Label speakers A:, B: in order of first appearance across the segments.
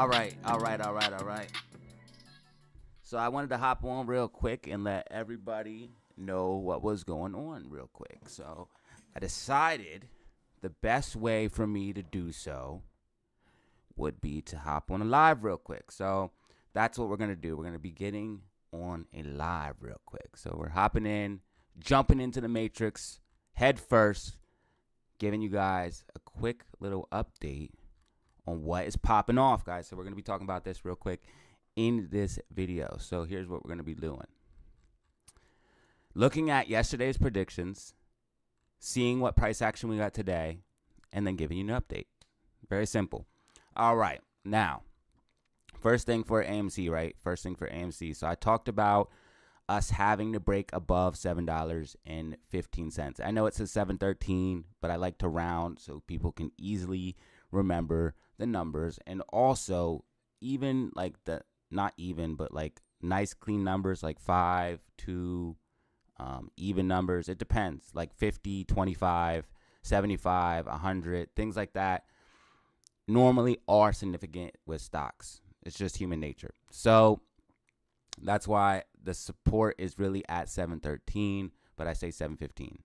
A: All right, all right, all right, all right. So I wanted to hop on real quick and let everybody know what was going on real quick. So I decided the best way for me to do so would be to hop on a live real quick. So that's what we're going to do. We're going to be getting on a live real quick. So we're hopping in, jumping into the matrix head first, giving you guys a quick little update on what is popping off, guys. So we're going to be talking about this real quick in this video. So here's what we're going to be doing. Looking at yesterday's predictions, seeing what price action we got today, and then giving you an update. Very simple. All right. Now, first thing for AMC, right? First thing for AMC. So I talked about us having to break above $7.15. I know it says $7.13, but I like to round so people can easily remember the numbers. And also, even like the, not even, but like nice clean numbers like 5, 2, even numbers. It depends, like 50, 25, 75, 100, things like that normally are significant with stocks. It's just human nature. So that's why the support is really at $7.13, but I say $7.15.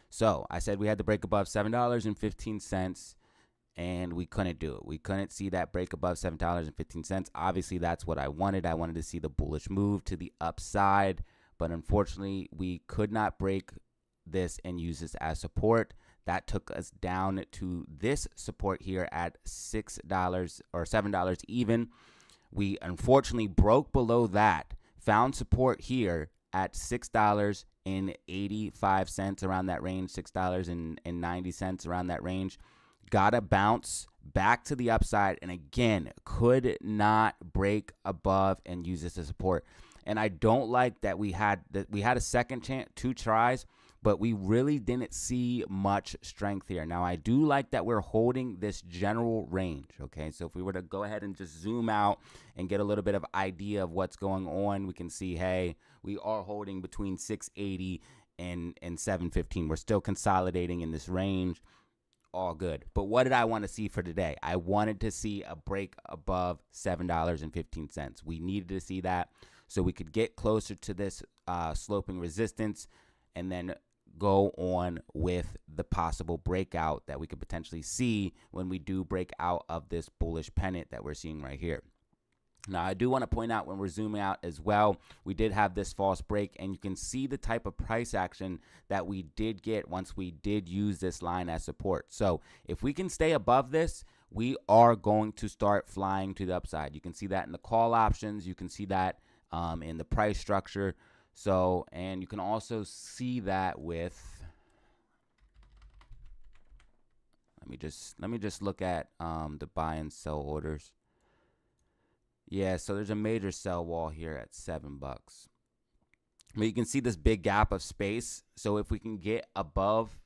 A: So I said we had to break above $7.15, and we couldn't do it. We couldn't see that break above $7.15. Obviously, that's what I wanted. I wanted to see the bullish move to the upside, but unfortunately, we could not break this and use this as support. That took us down to this support here at $6 or $7 even. We unfortunately broke below that, found support here at $6.85 around that range, $6.90 around that range. Got to bounce back to the upside, and again, could not break above and use this as support. And I don't like that we had a second chance, 2 tries, but we really didn't see much strength here. Now, I do like that we're holding this general range, okay? So if we were to go ahead and just zoom out and get a little bit of idea of what's going on, we can see, hey, we are holding between 680 and 715. We're still consolidating in this range. All good. But what did I want to see for today? I wanted to see a break above $7.15. We needed to see that so we could get closer to this sloping resistance and then go on with the possible breakout that we could potentially see when we do break out of this bullish pennant that we're seeing right here. Now, I do want to point out when we're zooming out as well, we did have this false break, and you can see the type of price action that we did get once we did use this line as support. So if we can stay above this, we are going to start flying to the upside. You can see that in the call options. You can see that in the price structure. So, and you can also see that with, let me just look at the buy and sell orders. Yeah, so there's a major sell wall here at $7. But you can see this big gap of space. So if we can get above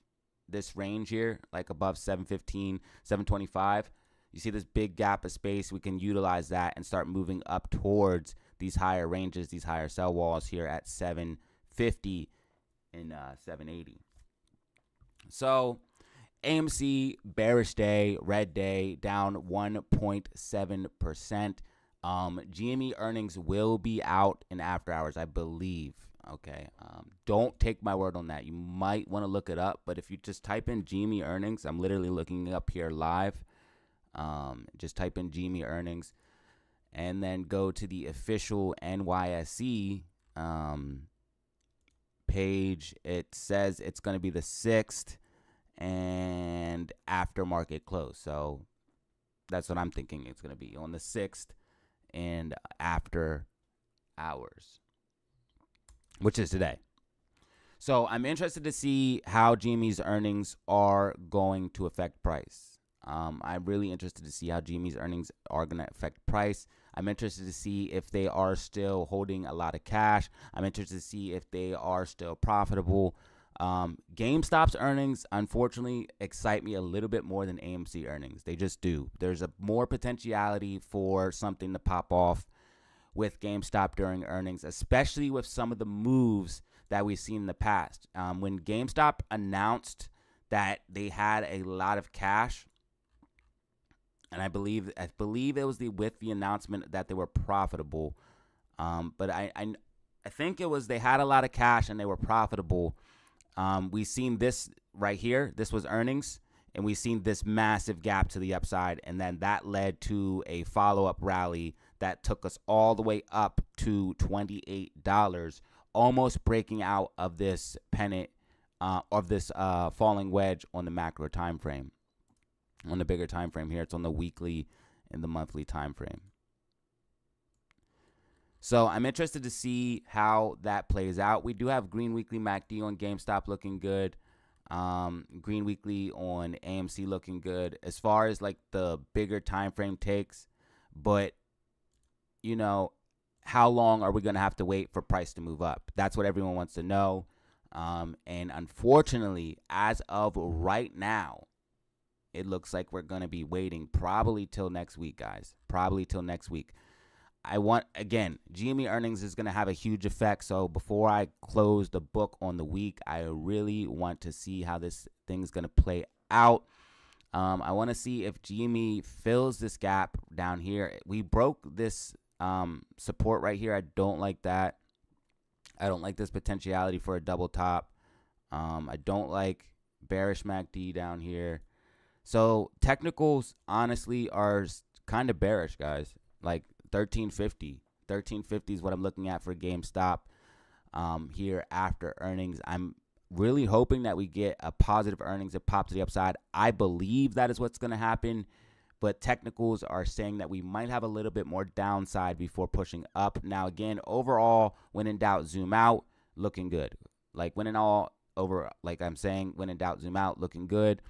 A: this range here, like above 715, 725, you see this big gap of space, we can utilize that and start moving up towards these higher ranges, these higher sell walls here at 750 and 780. So AMC, bearish day, red day, down 1.7%. GME earnings will be out in after hours, I believe. Okay. Don't take my word on that. You might want to look it up, but if you just type in GME earnings, I'm literally looking up here live. Just type in GME earnings and then go to the official NYSE page. It says it's going to be the 6th and after market close. So that's what I'm thinking it's going to be on the 6th. And after hours, which is today. So I'm interested to see how GME's earnings are going to affect price. I'm really interested to see how GME's earnings are going to affect price. I'm interested to see if they are still holding a lot of cash. I'm interested to see if they are still profitable. GameStop's earnings, unfortunately, excite me a little bit more than AMC earnings. They just do. There's a more potentiality for something to pop off with GameStop during earnings, especially with some of the moves that we've seen in the past. When GameStop announced that they had a lot of cash, and I believe it was with the announcement that they were profitable. But I think it was they had a lot of cash and they were profitable. We seen this right here. This was earnings, and we seen this massive gap to the upside, and then that led to a follow-up rally that took us all the way up to $28, almost breaking out of this pennant of this falling wedge on the macro time frame. On the bigger time frame here, it's on the weekly and the monthly time frame. So I'm interested to see how that plays out. We do have green weekly MACD on GameStop looking good. Green weekly on AMC looking good as far as like the bigger time frame takes. But, you know, how long are we going to have to wait for price to move up? That's what everyone wants to know. And unfortunately, as of right now, it looks like we're going to be waiting probably till next week, guys. Probably till next week. Again, GME earnings is going to have a huge effect. So before I close the book on the week, I really want to see how this thing's going to play out. I want to see if GME fills this gap down here. We broke this support right here. I don't like that. I don't like this potentiality for a double top. I don't like bearish MACD down here. So technicals, honestly, are kind of bearish, guys. Like 1350. 1350 is what I'm looking at for GameStop here after earnings. I'm really hoping that we get a positive earnings that pop to the upside. I believe that is what's going to happen. But technicals are saying that we might have a little bit more downside before pushing up. Now, again, overall, when in doubt, zoom out, looking good. Like when in doubt, zoom out, looking good.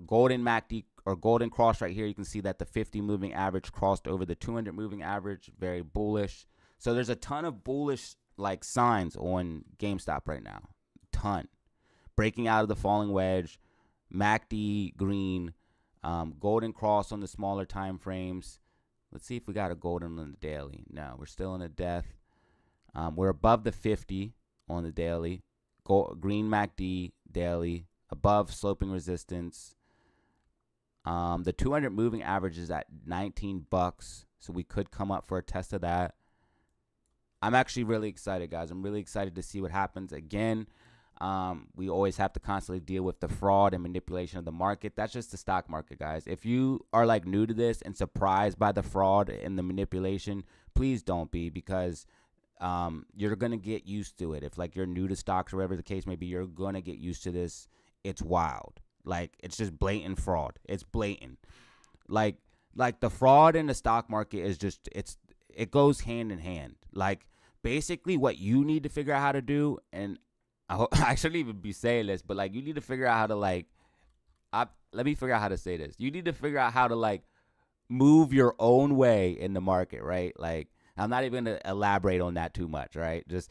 A: Golden MACD or golden cross right here. You can see that the 50 moving average crossed over the 200 moving average. Very bullish. So there's a ton of bullish like signs on GameStop right now. Ton. Breaking out of the falling wedge. MACD green. Golden cross on the smaller time frames. Let's see if we got a golden on the daily. No, we're still in a death. We're above the 50 on the daily. Green MACD daily. Above sloping resistance. The 200 moving average is at $19, so we could come up for a test of that. I'm actually really excited, guys. I'm really excited to see what happens. Again, we always have to constantly deal with the fraud and manipulation of the market. That's just the stock market, guys. If you are like new to this and surprised by the fraud and the manipulation, please don't be, because you're going to get used to it. If like you're new to stocks or whatever the case may be, you're going to get used to this. It's wild. Like, it's just blatant fraud. It's blatant. Like the fraud in the stock market is just, it goes hand in hand. Like, basically what you need to figure out how to do, and I shouldn't even be saying this, but like, you need to figure out how to let me figure out how to say this. You need to figure out how to like move your own way in the market, right? Like, I'm not even going to elaborate on that too much, right? Just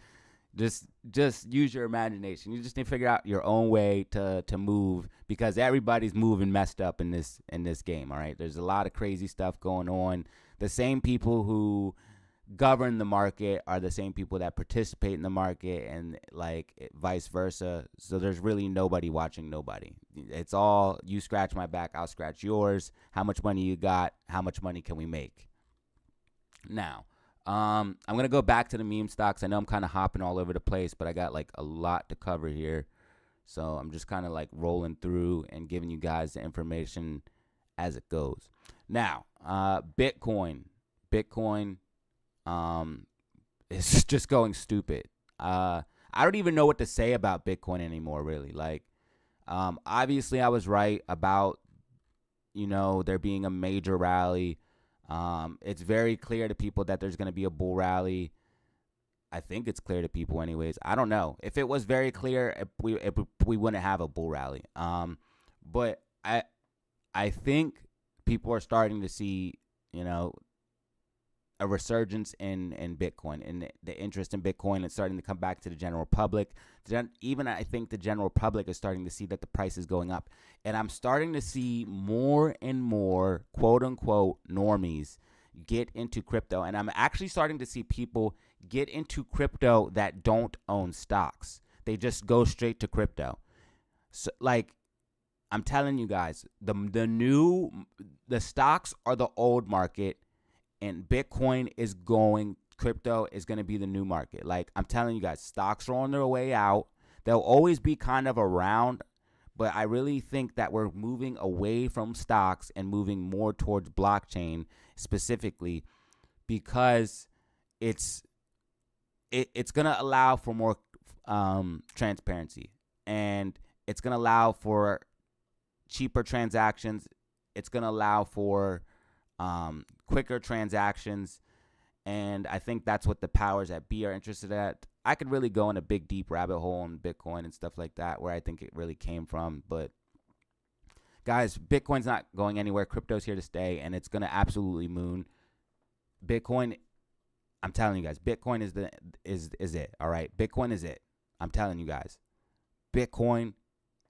A: use your imagination. You just need to figure out your own way to move, because everybody's moving messed up in this game, all right? There's a lot of crazy stuff going on. The same people who govern the market are the same people that participate in the market, and like vice versa. So there's really nobody watching nobody. It's all you scratch my back, I'll scratch yours. How much money you got? How much money can we make? Now, I'm going to go back to the meme stocks. I know I'm kind of hopping all over the place, but I got like a lot to cover here. So I'm just kind of like rolling through and giving you guys the information as it goes. Now, Bitcoin is just going stupid. I don't even know what to say about Bitcoin anymore, really. Like, obviously I was right about, there being a major rally. It's very clear to people that there's going to be a bull rally. I think it's clear to people anyways. I don't know. If it was very clear, we wouldn't have a bull rally. But I think people are starting to see, a resurgence in Bitcoin, and the interest in Bitcoin is starting to come back to the general public. Even I think the general public is starting to see that the price is going up. And I'm starting to see more and more quote-unquote normies get into crypto. And I'm actually starting to see people get into crypto that don't own stocks. They just go straight to crypto. So, like, I'm telling you guys, the stocks are the old market, and Bitcoin is crypto is going to be the new market. Like, I'm telling you guys, stocks are on their way out. They'll always be kind of around, but I really think that we're moving away from stocks and moving more towards blockchain specifically, because it's going to allow for more transparency, and it's going to allow for cheaper transactions. It's going to allow for quicker transactions, and I think that's what the powers that be are interested at. I could really go in a big, deep rabbit hole on Bitcoin and stuff like that, where I think it really came from. But guys, Bitcoin's not going anywhere. Crypto's here to stay, and it's going to absolutely moon. Bitcoin, I'm telling you guys, Bitcoin is it. All right, Bitcoin is it. I'm telling you guys, Bitcoin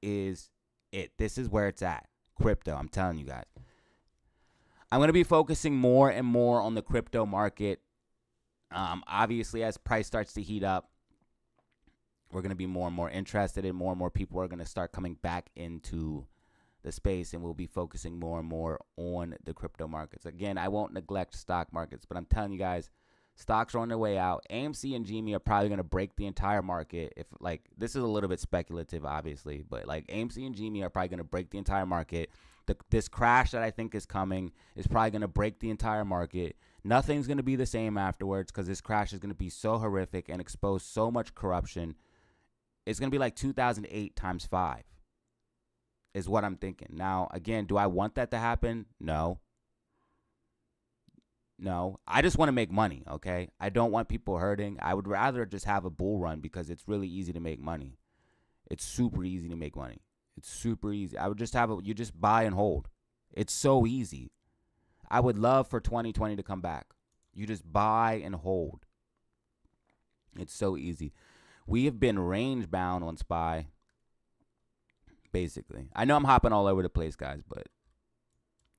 A: is it. This is where it's at. Crypto, I'm telling you guys. I'm going to be focusing more and more on the crypto market. Obviously, as price starts to heat up, we're going to be more and more interested, and more people are going to start coming back into the space, and we'll be focusing more and more on the crypto markets. Again, I won't neglect stock markets, but I'm telling you guys, stocks are on their way out. AMC and GME are probably going to break the entire market. If, like, this is a little bit speculative, obviously, but like AMC and GME are probably going to break the entire market. This crash that I think is coming is probably going to break the entire market. Nothing's going to be the same afterwards, because this crash is going to be so horrific and expose so much corruption. It's going to be like 2008 times 5 is what I'm thinking. Now, again, do I want that to happen? No. I just want to make money, okay? I don't want people hurting. I would rather just have a bull run, because it's really easy to make money. It's super easy to make money. It's super easy. I would just you just buy and hold. It's so easy. I would love for 2020 to come back. You just buy and hold. It's so easy. We have been range bound on SPY, basically. I know I'm hopping all over the place, guys, but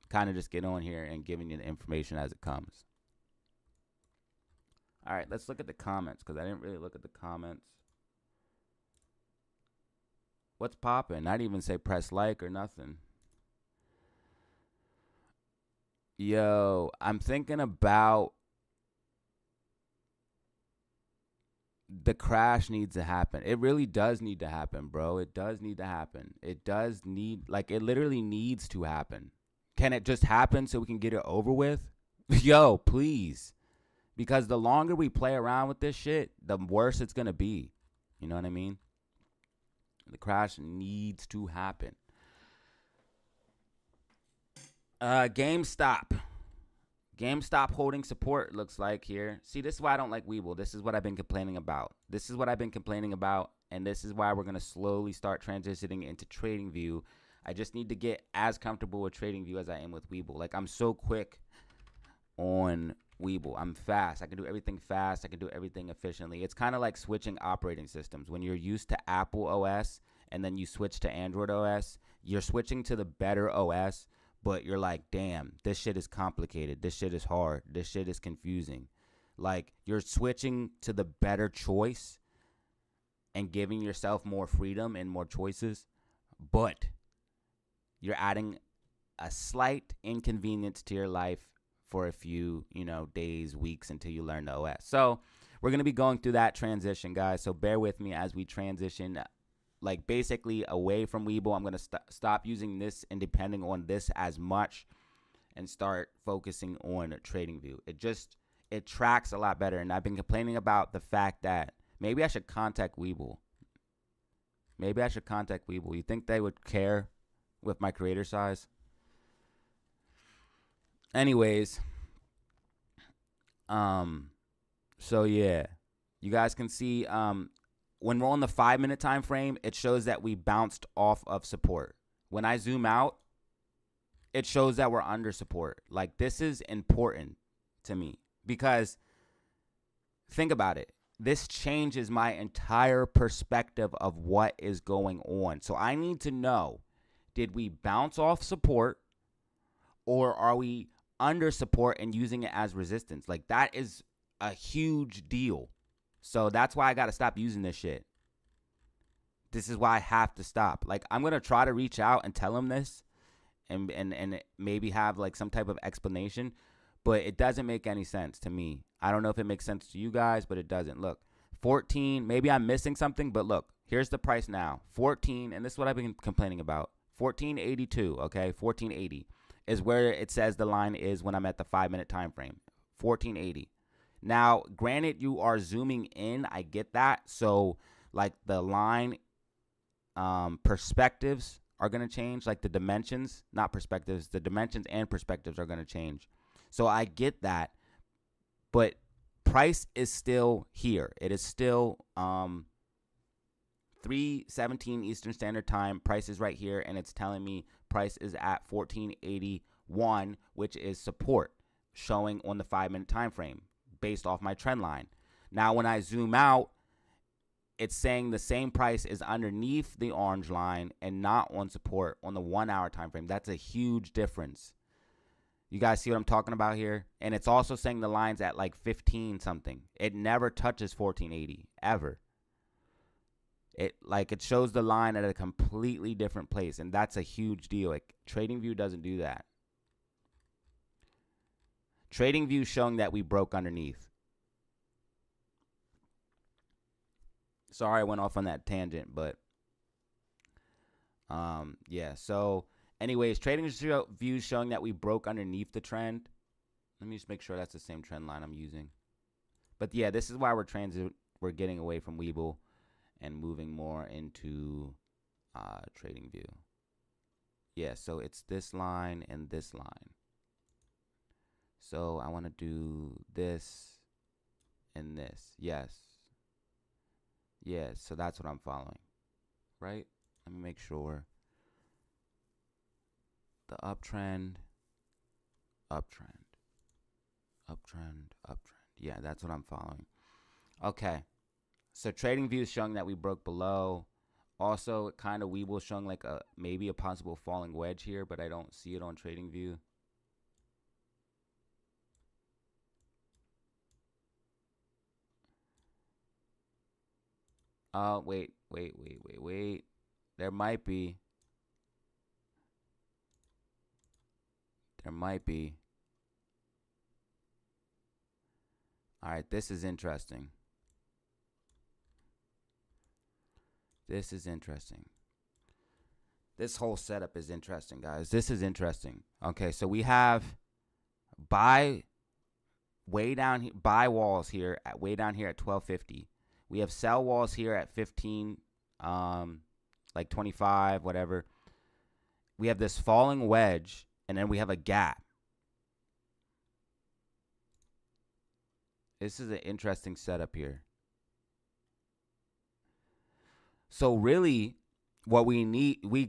A: kind of just get on here and giving you the information as it comes. All right, let's look at the comments, because I didn't really look at the comments. What's popping? I didn't even say press like or nothing. Yo, I'm thinking about the crash needs to happen. It really does need to happen, bro. It does need to happen. It does need, like, it literally needs to happen. Can it just happen so we can get it over with? Yo, please. Because the longer we play around with this shit, the worse it's going to be. You know what I mean? The crash needs to happen. GameStop holding support, looks like here. See, this is why I don't like Webull. This is what I've been complaining about. And this is why we're going to slowly start transitioning into TradingView. I just need to get as comfortable with TradingView as I am with Webull. Like, I'm so quick on Webull. I'm fast. I can do everything fast. I can do everything efficiently. It's kind of like switching operating systems. When you're used to Apple OS and then you switch to Android OS, you're switching to the better OS, but you're like, damn, this shit is complicated. This shit is hard. This shit is confusing. Like, you're switching to the better choice and giving yourself more freedom and more choices, but you're adding a slight inconvenience to your life for a few, days, weeks until you learn the OS. So we're going to be going through that transition, guys. So bear with me as we transition, like, basically away from Webull. I'm going to stop using this and depending on this as much and start focusing on TradingView. It tracks a lot better. And I've been complaining about the fact that maybe I should contact Webull. You think they would care with my creator size? Anyways, so yeah, you guys can see, when we're on the 5-minute time frame, it shows that we bounced off of support. When I zoom out, it shows that we're under support. Like, this is important to me, because think about it. This changes my entire perspective of what is going on. So I need to know, did we bounce off support, or are we under support and using it as resistance? Like, that is a huge deal. So that's why I got to stop using this shit. This is why I have to stop. Like, I'm going to try to reach out and tell him this and maybe have like some type of explanation, but it doesn't make any sense to me. I don't know if it makes sense to you guys, but it doesn't. Look, 14, maybe I'm missing something, but look, here's the price now. 14, and this is what I've been complaining about. 1482, okay? 1480 is where it says the line is when I'm at the 5-minute time frame. 1480. Now, granted, you are zooming in. I get that. So, like, the line perspectives are going to change. Like, the dimensions, not perspectives. The dimensions and perspectives are going to change. So, I get that. But price is still here. It is still 3:17 Eastern Standard Time. Price is right here, and it's telling me price is at 1481, which is support, showing on the 5-minute time frame based off my trend line. Now, when I zoom out, it's saying the same price is underneath the orange line and not on support on the 1-hour time frame. That's a huge difference. You guys see what I'm talking about here? And it's also saying the line's at like 15 something. It never touches 1480 ever. It shows the line at a completely different place, and that's a huge deal. Like, TradingView doesn't do that. TradingView showing that we broke underneath. Sorry I went off on that tangent, but yeah. So anyways, TradingView showing that we broke underneath the trend. Let me just make sure that's the same trend line I'm using. But yeah, this is why we're getting away from Webull and moving more into TradingView. Yeah, so it's this line and this line. So I want to do this and this. Yes. Yes, so that's what I'm following. Right? Let me make sure. The uptrend, uptrend, uptrend, uptrend. Yeah, that's what I'm following. Okay. So TradingView is showing that we broke below. Also, kind of Webull showing like maybe a possible falling wedge here, but I don't see it on TradingView. Oh, wait. There might be. All right, this is interesting. This whole setup is interesting, guys. This is interesting. Okay, so we have buy walls here at way down here at 1250. We have sell walls here at 15, like 25, whatever. We have this falling wedge, and then we have a gap. This is an interesting setup here. So really, what we need, we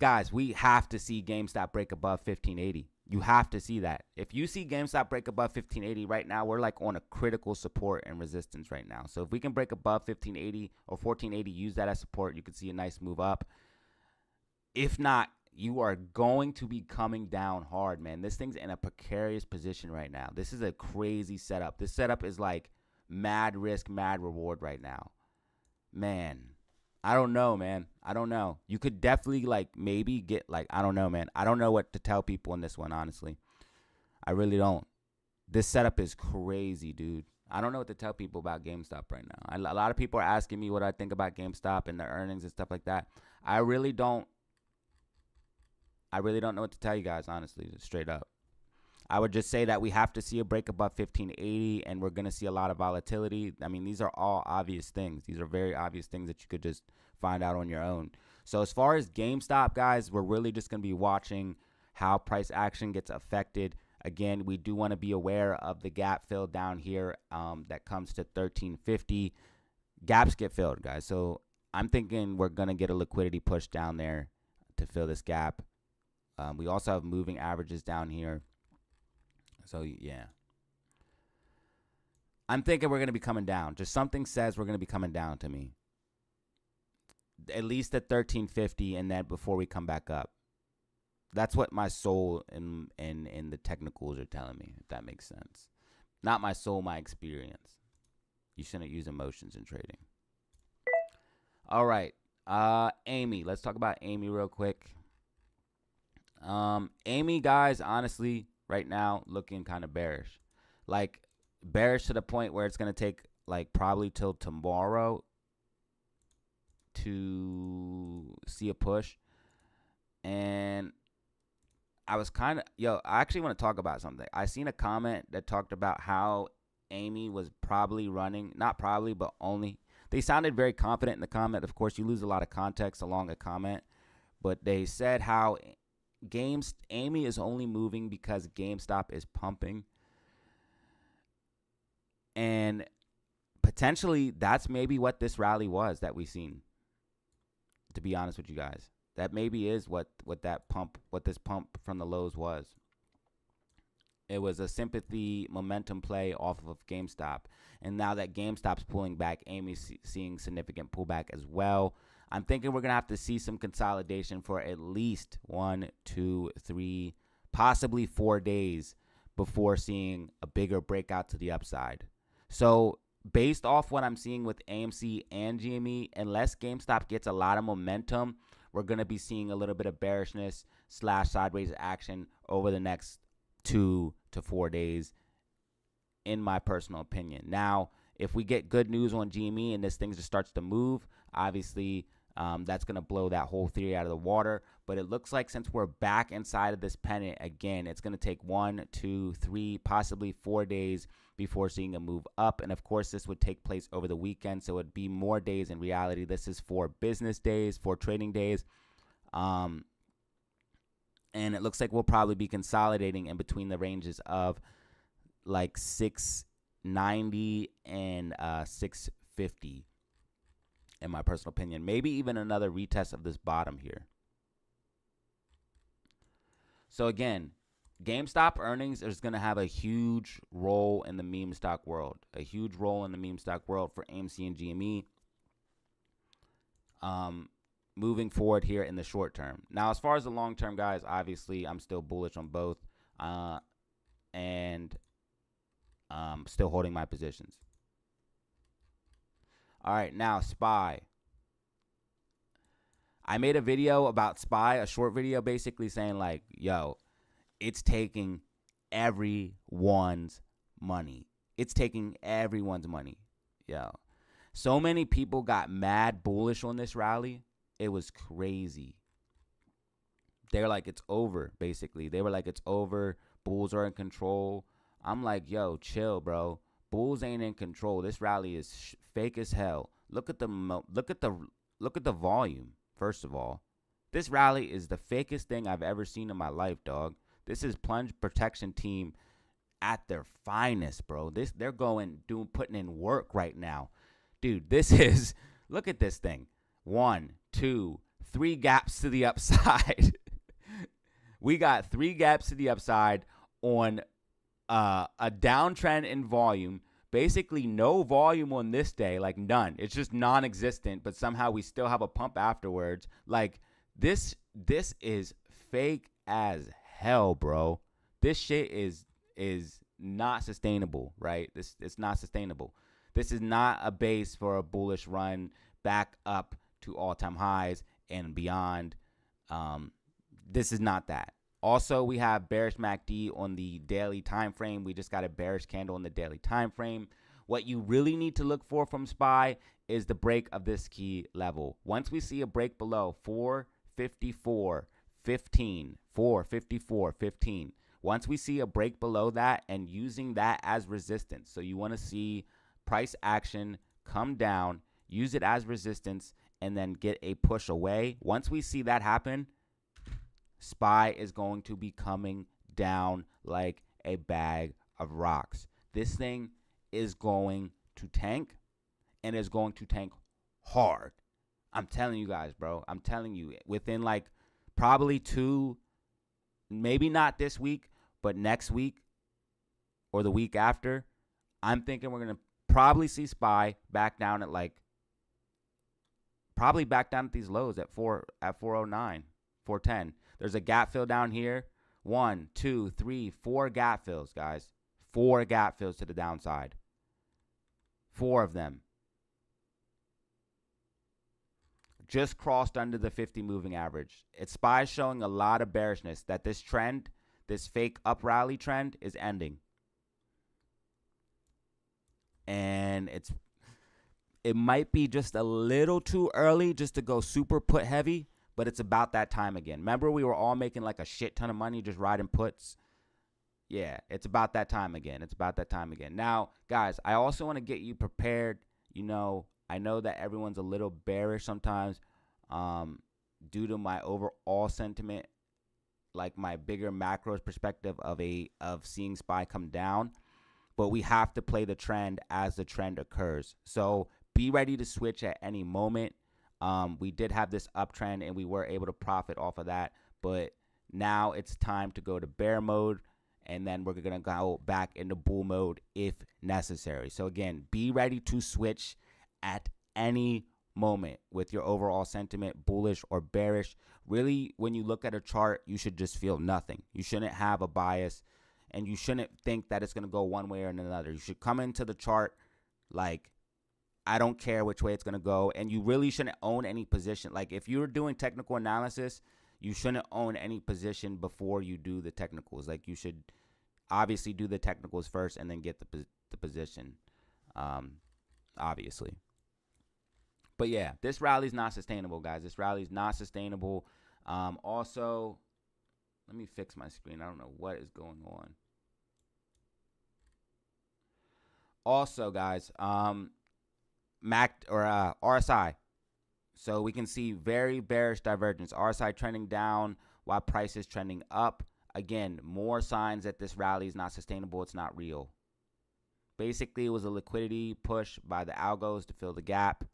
A: have to see GameStop break above 1580. You have to see that. If you see GameStop break above 1580 right now, we're like on a critical support and resistance right now. So if we can break above 1580 or 1480, use that as support, you could see a nice move up. If not, you are going to be coming down hard, man. This thing's in a precarious position right now. This is a crazy setup. This setup is like mad risk, mad reward right now. Man, I don't know, man. I don't know. You could definitely like maybe get like, I don't know, man. I don't know what to tell people in this one, honestly. I really don't. This setup is crazy, dude. I don't know what to tell people about GameStop right now. A lot of people are asking me what I think about GameStop and their earnings and stuff like that. I really don't know what to tell you guys, honestly, straight up. I would just say that we have to see a break above 1580, and we're going to see a lot of volatility. I mean, these are all obvious things. These are very obvious things that you could just find out on your own. So as far as GameStop, guys, we're really just going to be watching how price action gets affected. Again, we do want to be aware of the gap fill down here that comes to 1350. Gaps get filled, guys. So I'm thinking we're going to get a liquidity push down there to fill this gap. We also have moving averages down here. So, yeah. I'm thinking we're going to be coming down. Just something says we're going to be coming down to me. At least at 1350, and then before we come back up. That's what my soul and the technicals are telling me, if that makes sense. Not my soul, my experience. You shouldn't use emotions in trading. All right. Amy. Let's talk about Amy real quick. Amy, guys, honestly, right now looking kind of bearish. Like bearish to the point where it's gonna take like probably till tomorrow to see a push. And I was kind of, I actually want to talk about something. I seen a comment that talked about how Amy was probably running, not probably, but only. They sounded very confident in the comment. Of course, you lose a lot of context along a comment, but they said how Amy is only moving because GameStop is pumping. And potentially that's maybe what this rally was that we seen, to be honest with you guys. That maybe is what this pump from the lows was. It was a sympathy momentum play off of GameStop. And now that GameStop's pulling back, Amy's seeing significant pullback as well. I'm thinking we're going to have to see some consolidation for at least 1, 2, 3, possibly 4 days before seeing a bigger breakout to the upside. So based off what I'm seeing with AMC and GME, unless GameStop gets a lot of momentum, we're going to be seeing a little bit of bearishness / sideways action over the next 2 to 4 days, in my personal opinion. Now, if we get good news on GME and this thing just starts to move, obviously that's going to blow that whole theory out of the water. But it looks like since we're back inside of this pennant again, it's going to take 1, 2, 3, possibly 4 days before seeing a move up. And of course, this would take place over the weekend, so it'd be more days in reality. This is 4 business days, 4 trading days. And it looks like we'll probably be consolidating in between the ranges of like 690 and 650, in my personal opinion. Maybe even another retest of this bottom here. So again, GameStop earnings is going to have a huge role in the meme stock world. A huge role in the meme stock world for AMC and GME. Moving forward here in the short term. Now, as far as the long term, guys, obviously I'm still bullish on both, and still holding my positions. All right, now SPY. I made a video about SPY, a short video, basically saying like, yo, it's taking everyone's money. It's taking everyone's money. Yo, so many people got mad bullish on this rally. It was crazy. They're like, it's over, basically. They were like, it's over. Bulls are in control. I'm like, yo, chill, bro. Bulls ain't in control. This rally is fake as hell. Look at the volume. First of all, this rally is the fakest thing I've ever seen in my life, dog. This is plunge protection team at their finest, bro. They're putting in work right now, dude. This is, look at this thing. 1, 2, 3 gaps to the upside. We got 3 gaps to the upside on a downtrend in volume. Basically no volume on this day, like none. It's just non-existent, but somehow we still have a pump afterwards. Like this is fake as hell, bro. This shit is not sustainable, right? It's not sustainable. This is not a base for a bullish run back up to all-time highs and beyond. This is not that. Also, we have bearish MACD on the daily time frame. We just got a bearish candle on the daily time frame. What you really need to look for from SPY is the break of this key level. Once we see a break below 454.15, 454.15. Once we see a break below that and using that as resistance. So you want to see price action come down, use it as resistance, and then get a push away. Once we see that happen, SPY is going to be coming down like a bag of rocks. This thing is going to tank, and is going to tank hard. I'm telling you guys, bro. I'm telling you, within like probably 2, maybe not this week, but next week or the week after, I'm thinking we're going to probably see SPY back down at like, probably back down at these lows at 409, 410. There's a gap fill down here. 1, 2, 3, 4 gap fills, guys. 4 gap fills to the downside. 4 of them. just crossed under the 50 moving average. It's SPY showing a lot of bearishness that this trend, this fake up rally trend, is ending. And it might be just a little too early just to go super put heavy, but it's about that time again. Remember, we were all making like a shit ton of money just riding puts? Yeah, it's about that time again. It's about that time again. Now, guys, I also want to get you prepared. You know, I know that everyone's a little bearish sometimes due to my overall sentiment, like my bigger macros perspective of seeing SPY come down. But we have to play the trend as the trend occurs. So be ready to switch at any moment. We did have this uptrend and we were able to profit off of that. But now it's time to go to bear mode. And then we're going to go back into bull mode if necessary. So again, be ready to switch at any moment with your overall sentiment, bullish or bearish. Really, when you look at a chart, you should just feel nothing. You shouldn't have a bias. And you shouldn't think that it's going to go one way or another. You should come into the chart like, I don't care which way it's going to go. And you really shouldn't own any position. Like, if you're doing technical analysis, you shouldn't own any position before you do the technicals. Like, you should obviously do the technicals first and then get the position, obviously. But, yeah, this rally is not sustainable, guys. This rally is not sustainable. Also, let me fix my screen. I don't know what is going on. Also, guys, RSI. So we can see very bearish divergence. RSI trending down while price is trending up. Again, more signs that this rally is not sustainable. It's not real. Basically, it was a liquidity push by the algos to fill the gap.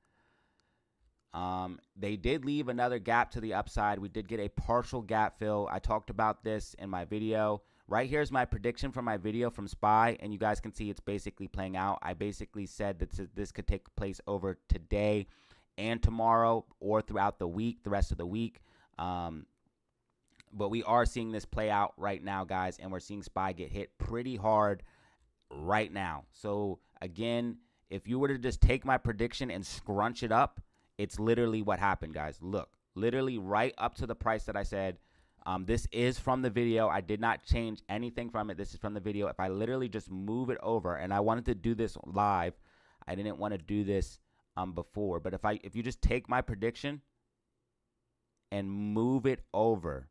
A: They did leave another gap to the upside. We did get a partial gap fill. I talked about this in my video. Right here is my prediction from my video from SPY, and you guys can see it's basically playing out. I basically said that this could take place over today and tomorrow or throughout the week, the rest of the week. But we are seeing this play out right now, guys, and we're seeing SPY get hit pretty hard right now. So, again, if you were to just take my prediction and scrunch it up, it's literally what happened, guys. Look, literally right up to the price that I said. This is from the video. I did not change anything from it. This is from the video. If I literally just move it over, and I wanted to do this live, I didn't want to do this before. But if you just take my prediction and move it over,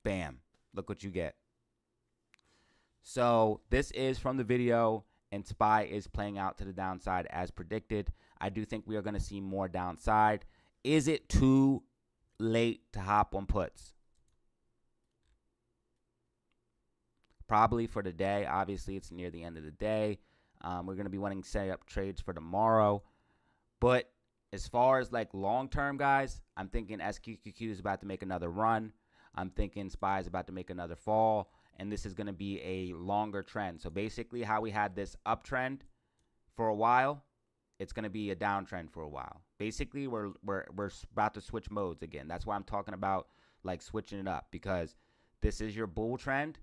A: bam, look what you get. So this is from the video, and SPY is playing out to the downside as predicted. I do think we are going to see more downside. Is it too late to hop on puts? Probably for the day. Obviously, it's near the end of the day. We're going to be wanting to set up trades for tomorrow. But as far as like long-term, guys, I'm thinking SQQQ is about to make another run. I'm thinking SPY is about to make another fall. And this is going to be a longer trend. So basically how we had this uptrend for a while, it's going to be a downtrend for a while. Basically, we're about to switch modes again. That's why I'm talking about like switching it up, because this is your bull trend.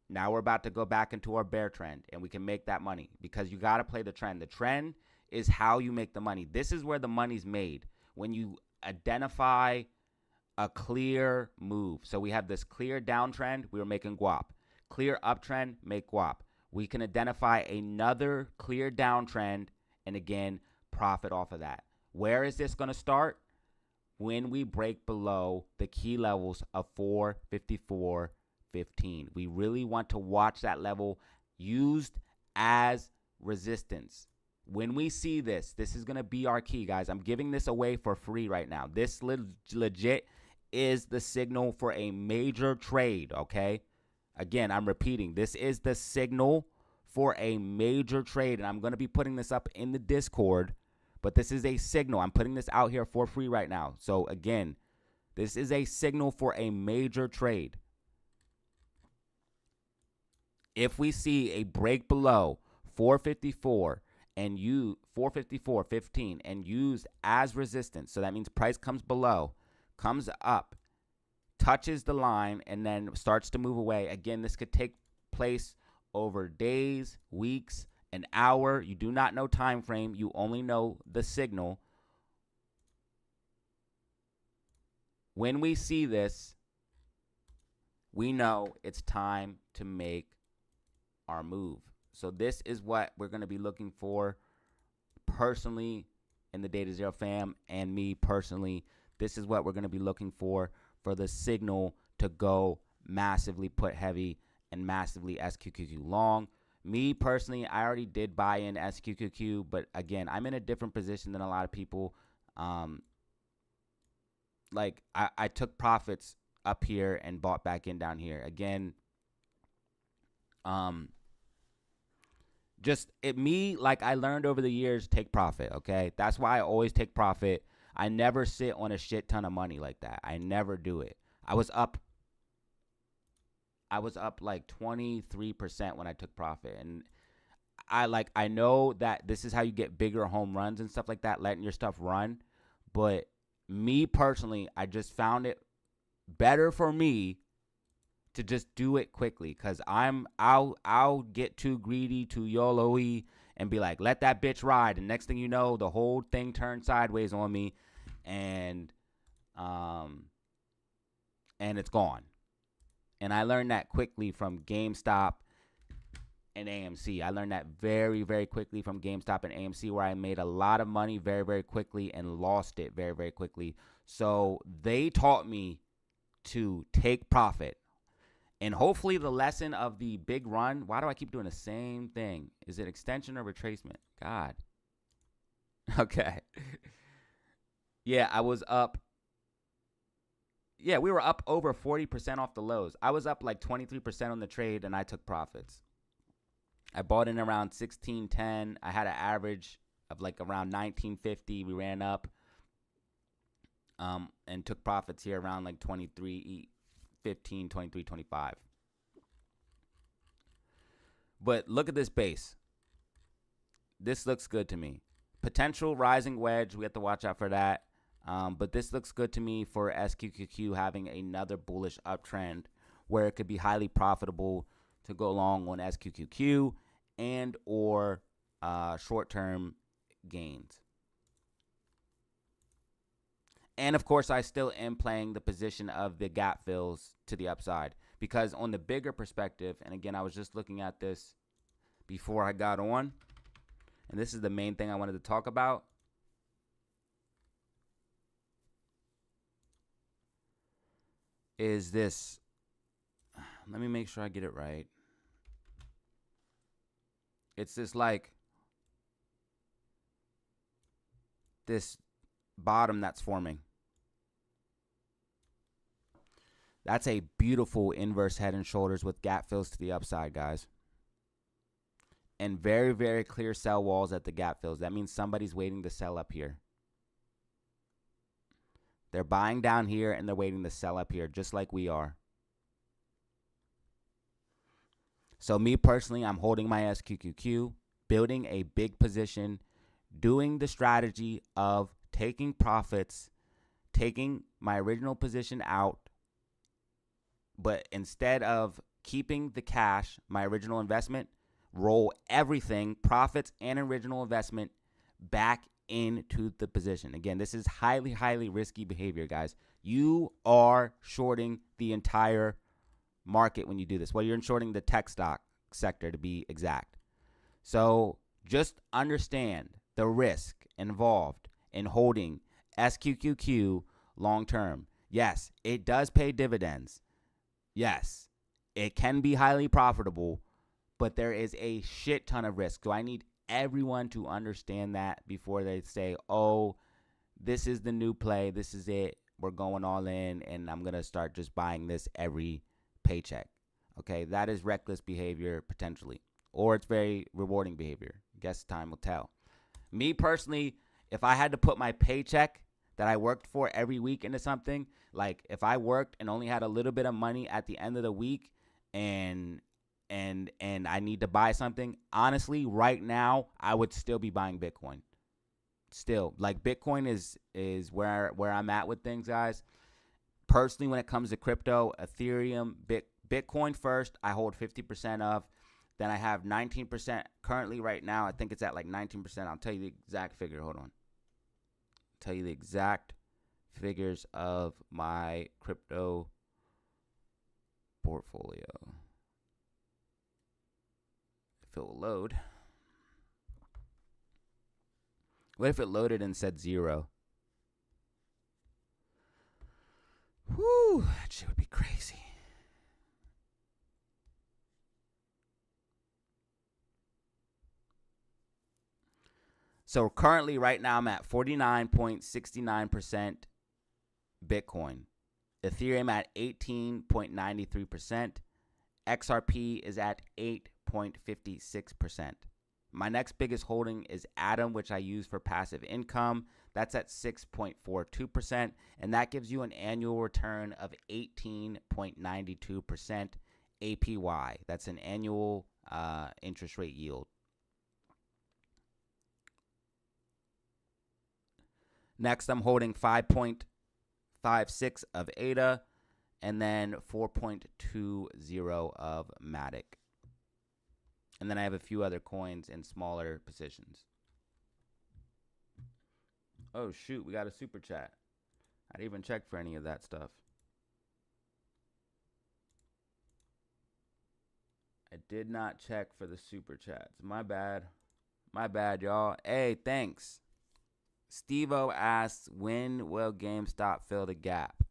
A: Now we're about to go back into our bear trend, and we can make that money because you got to play the trend. The trend is how you make the money. This is where the money's made, when you identify a clear move. So we have this clear downtrend, we were making guap. Clear uptrend, make guap. We can identify another clear downtrend and again, profit off of that. Where is this going to start? When we break below the key levels of 454.15. We really want to watch that level used as resistance. When we see this, this is going to be our key, guys. I'm giving this away for free right now. This legit is the signal for a major trade, okay? Again, I'm repeating, this is the signal for a major trade, and I'm going to be putting this up in the Discord, but this is a signal. I'm putting this out here for free right now. So again, this is a signal for a major trade. If we see a break below 454 and 454.15 and used as resistance, so that means price comes below, comes up, touches the line, and then starts to move away. Again, this could take place over days, weeks, an hour. You do not know time frame. You only know the signal. when we see this, we know it's time to make our move. So this is what we're going to be looking for personally in the DataZero fam, and me personally. This is what we're going to be looking for the signal to go massively put heavy and massively SQQQ long. Me personally, I already did buy in SQQQ, but again, I'm in a different position than a lot of people. Like I took profits up here and bought back in down here. Again, like I learned over the years, take profit, okay? That's why I always take profit. I never sit on a shit ton of money like that. I never do it. I was up like 23% when I took profit. And I know that this is how you get bigger home runs and stuff like that, letting your stuff run. But me personally, I just found it better for me to just do it quickly, because I'll get too greedy, too YOLO-y, and be like, let that bitch ride. And next thing you know, the whole thing turned sideways on me, and it's gone. And I learned that quickly from GameStop and AMC. I learned that very, very quickly from GameStop and AMC, where I made a lot of money very, very quickly and lost it very, very quickly. So they taught me to take profit. And hopefully the lesson of the big run, why do I keep doing the same thing? Is it extension or retracement? God. Okay. Yeah, I was up. Yeah, we were up over 40% off the lows. I was up like 23% on the trade, and I took profits. I bought in around 1610. I had an average of like around 1950. We ran up and took profits here around like 23.15, 23.25. But look at this base. This looks good to me. Potential rising wedge. We have to watch out for that. But this looks good to me for SQQQ having another bullish uptrend where it could be highly profitable to go long on SQQQ and or short-term gains. And, of course, I still am playing the position of the gap fills to the upside, because on the bigger perspective, and, again, I was just looking at this before I got on, and this is the main thing I wanted to talk about. Is this, let me make sure I get it right. It's this like this bottom that's forming. That's a beautiful inverse head and shoulders with gap fills to the upside, guys. And very, very clear sell walls at the gap fills. That means somebody's waiting to sell up here. They're buying down here and they're waiting to sell up here, just like we are. So me personally, I'm holding my SQQQ, building a big position, doing the strategy of taking profits, taking my original position out, but instead of keeping the cash, my original investment, roll everything, profits and original investment, back into the position. Again, this is highly, highly risky behavior, guys. You are shorting the entire market when you do this. Well, you're shorting the tech stock sector, to be exact. So just understand the risk involved in holding SQQQ long term. Yes, it does pay dividends. Yes, it can be highly profitable, but there is a shit ton of risk. So I need everyone to understand that before they say, oh, this is the new play. This is it. We're going all in, and I'm going to start just buying this every paycheck. Okay, that is reckless behavior potentially, or it's very rewarding behavior. Guess time will tell. Me personally, if I had to put my paycheck that I worked for every week into something, like if I worked and only had a little bit of money at the end of the week and I need to buy something, honestly, right now, I would still be buying Bitcoin. Still, like Bitcoin is where I'm at with things, guys. Personally, when it comes to crypto, Ethereum, Bitcoin first, I hold 50% of. Then I have 19% currently right now. I think it's at like 19%. I'll tell you the exact figure. Hold on. Tell you the exact figures of my crypto portfolio. If it will load. What if it loaded and said 0? Whew, that shit would be crazy. So currently, right now, I'm at 49.69% Bitcoin. Ethereum at 18.93%. XRP is at 8.56%. My next biggest holding is Atom, which I use for passive income. That's at 6.42%, and that gives you an annual return of 18.92% APY. That's an annual interest rate yield. Next, I'm holding 5.56 of ADA, and then 4.20 of Matic. And then I have a few other coins in smaller positions. Oh, shoot, we got a super chat. I didn't even check for any of that stuff. I did not check for the super chats. My bad. My bad, y'all. Hey, thanks. Steve-O asks, when will GameStop fill the gap?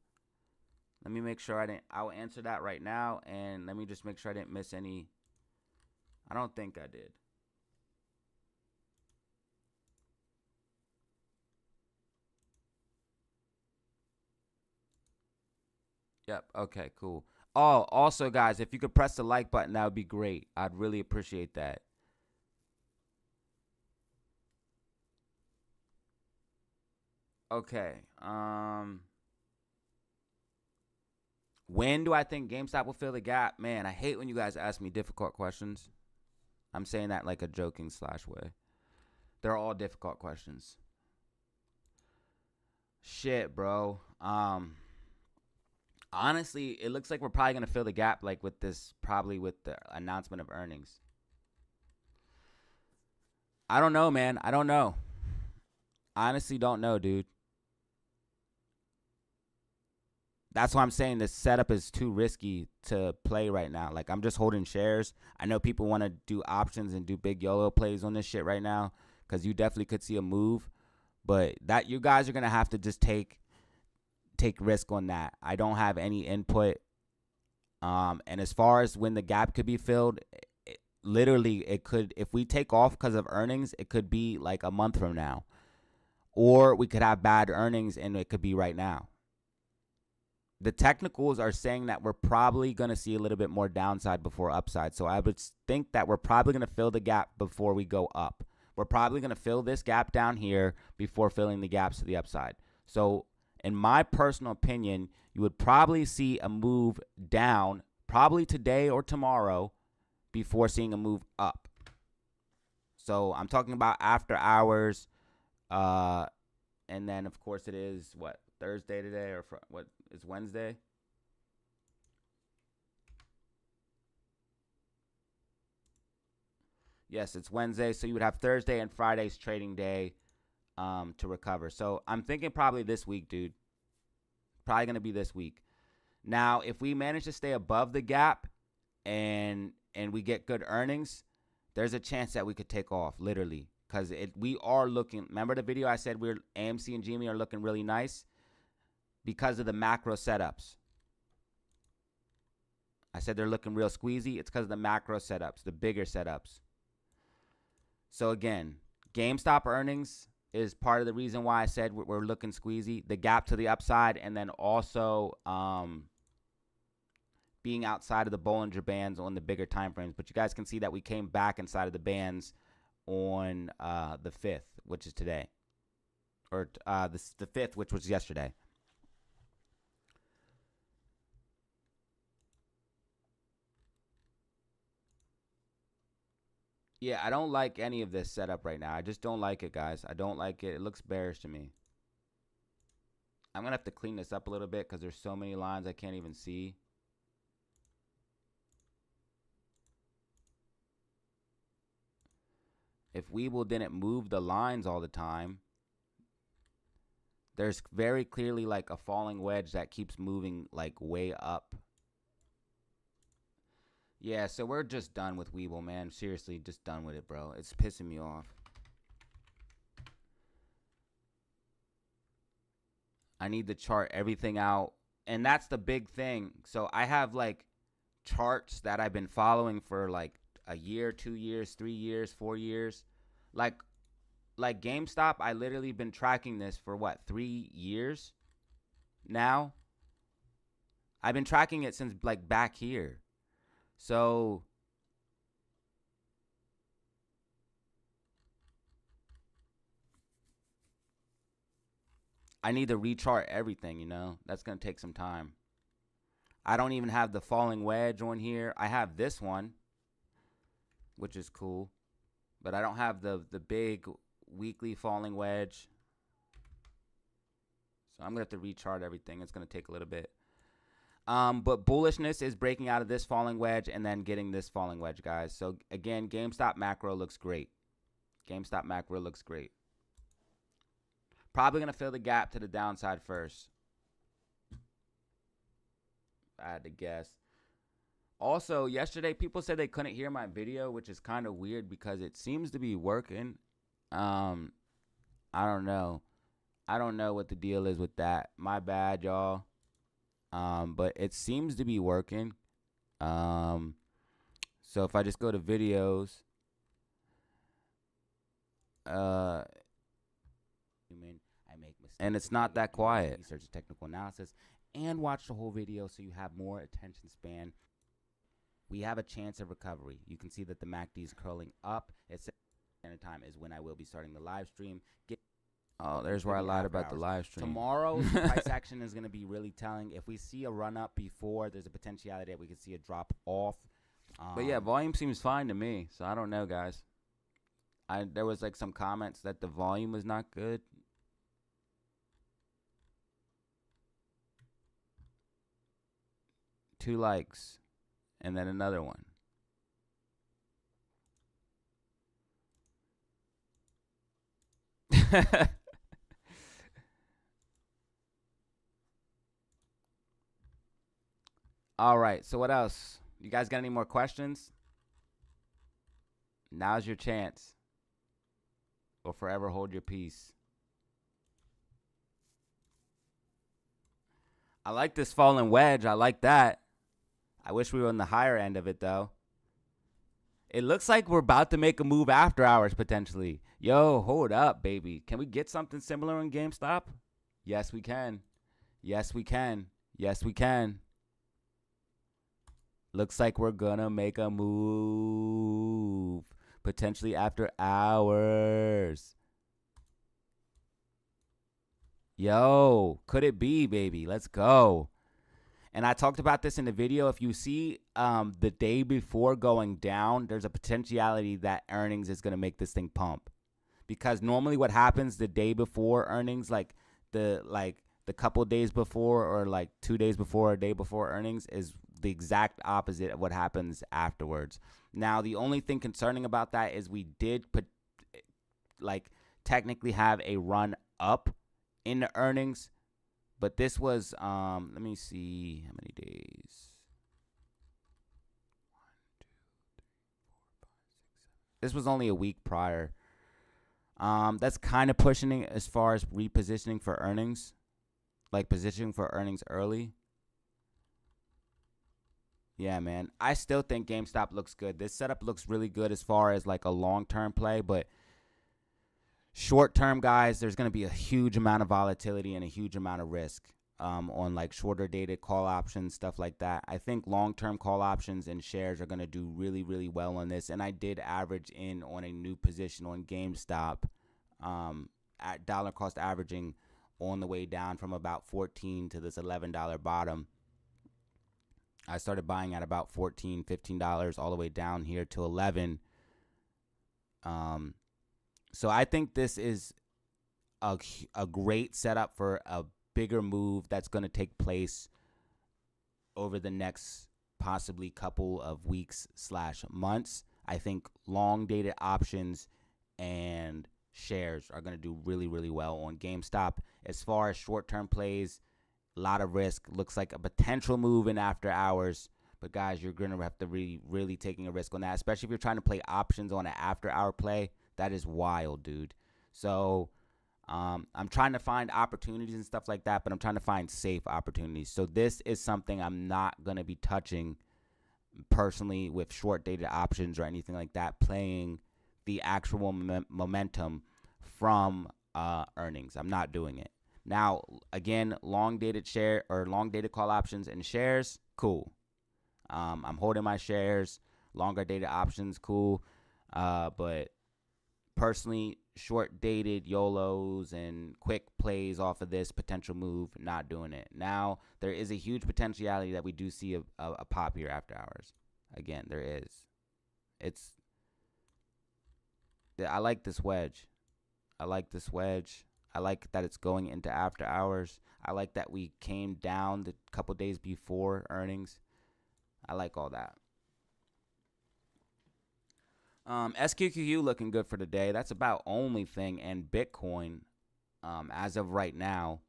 A: Let me make sure I'll answer that right now, and let me just make sure I didn't miss any. I don't think I did. Yep. Okay, cool. Oh, also, guys, if you could press the like button, that would be great. I'd really appreciate that. Okay. When do I think GameStop will fill the gap? Man, I hate when you guys ask me difficult questions. I'm saying that like a joking / way. They're all difficult questions. Shit, bro. Honestly, it looks like we're probably going to fill the gap like with this, probably with the announcement of earnings. I don't know, man. I don't know. Honestly, don't know, dude. That's why I'm saying this setup is too risky to play right now. Like, I'm just holding shares. I know people want to do options and do big YOLO plays on this shit right now because you definitely could see a move. But that you guys are going to have to just take risk on that. I don't have any input. And as far as when the gap could be filled, literally it could, if we take off because of earnings, it could be like a month from now. Or we could have bad earnings and it could be right now. The technicals are saying that we're probably going to see a little bit more downside before upside. So I would think that we're probably going to fill the gap before we go up. We're probably going to fill this gap down here before filling the gaps to the upside. So in my personal opinion, you would probably see a move down probably today or tomorrow before seeing a move up. So I'm talking about after hours. And then, of course, it is, what, Thursday today, or what is Wednesday? Yes, it's Wednesday. So you would have Thursday and Friday's trading day to recover. So I'm thinking probably this week, dude. Probably going to be this week. Now, if we manage to stay above the gap and we get good earnings, there's a chance that we could take off, literally. Because we are looking, remember the video I said AMC and GME are looking really nice? Because of the macro setups. I said they're looking real squeezy. It's because of the macro setups, the bigger setups. So again, GameStop earnings is part of the reason why I said we're looking squeezy. The gap to the upside, and then also being outside of the Bollinger Bands on the bigger time frames. But you guys can see that we came back inside of the bands on the 5th, which is today. Or the 5th, which was yesterday. Yeah, I don't like any of this setup right now. I just don't like it, guys. I don't like it. It looks bearish to me. I'm going to have to clean this up a little bit because there's so many lines I can't even see. If Webull didn't move the lines all the time, there's very clearly like a falling wedge that keeps moving like way up. Yeah, so we're just done with Webull, man. Seriously, just done with it, bro. It's pissing me off. I need to chart everything out. And that's the big thing. So I have like charts that I've been following for like a year, 2 years, 3 years, 4 years. Like GameStop, I literally been tracking this for what, 3 years now? I've been tracking it since like back here. So I need to rechart everything, you know? That's going to take some time. I don't even have the falling wedge on here. I have this one, which is cool. But I don't have the big weekly falling wedge. So I'm going to have to rechart everything. It's going to take a little bit. But bullishness is breaking out of this falling wedge and then getting this falling wedge, guys. So, again, GameStop macro looks great. GameStop macro looks great. Probably going to fill the gap to the downside first. If I had to guess. Also, yesterday, people said they couldn't hear my video, which is kind of weird because it seems to be working. I don't know. I don't know what the deal is with that. My bad, y'all. But it seems to be working. So if I just go to videos, I make mistakes, and it's not that quiet. Research technical analysis and watch the whole video so you have more attention span. We have a chance of recovery. You can see that the MACD is curling up. It's standard time is when I will be starting the live stream. Oh, there's where I lied about the live stream. Tomorrow's price action is going to be really telling. If we see a run up before, there's a potentiality that we could see a drop off. But yeah, volume seems fine to me. So I don't know, guys. There was like some comments that the volume was not good. Two likes. And then another one. All right, so what else? You guys got any more questions? Now's your chance. Or forever hold your peace. I like this fallen wedge. I like that. I wish we were on the higher end of it, though. It looks like we're about to make a move after hours, potentially. Yo, hold up, baby. Can we get something similar in GameStop? Yes, we can. Yes, we can. Yes, we can. Looks like we're gonna make a move. Potentially after hours. Yo, could it be, baby? Let's go. And I talked about this in the video. If you see the day before going down, there's a potentiality that earnings is going to make this thing pump. Because normally what happens the day before earnings, like the couple days before or like 2 days before or a day before earnings is the exact opposite of what happens afterwards. Now, the only thing concerning about that is we did technically have a run up in the earnings. But this was, let me see how many days. 1, 2, 3, 4, 5, 6, 7. This was only a week prior. That's kind of pushing it as far as repositioning for earnings. Like positioning for earnings early. Yeah, man. I still think GameStop looks good. This setup looks really good as far as like a long-term play, but short term, guys, there's going to be a huge amount of volatility and a huge amount of risk on like shorter dated call options, stuff like that. I think long term call options and shares are going to do really, really well on this. And I did average in on a new position on GameStop at dollar cost averaging on the way down from about $14 to this $11 bottom. I started buying at about $14, $15 all the way down here to $11. So I think this is a great setup for a bigger move that's going to take place over the next possibly couple of weeks / months. I think long dated options and shares are going to do really, really well on GameStop. As far as short-term plays, a lot of risk. Looks like a potential move in after hours. But, guys, you're going to have to really taking a risk on that, especially if you're trying to play options on an after-hour play. That is wild, dude. So I'm trying to find opportunities and stuff like that, but I'm trying to find safe opportunities. So this is something I'm not going to be touching personally with short-dated options or anything like that, playing the actual momentum from earnings. I'm not doing it. Now, again, long-dated share or long-dated call options and shares, cool. I'm holding my shares. Longer dated options, cool. But personally, short dated YOLOs and quick plays off of this potential move, not doing it. Now, there is a huge potentiality that we do see a pop here after hours. Again, there is. I like this wedge. I like that it's going into after hours. I like that we came down the couple days before earnings. I like all that. SQQQ looking good for today. That's about only thing. And Bitcoin, as of right now,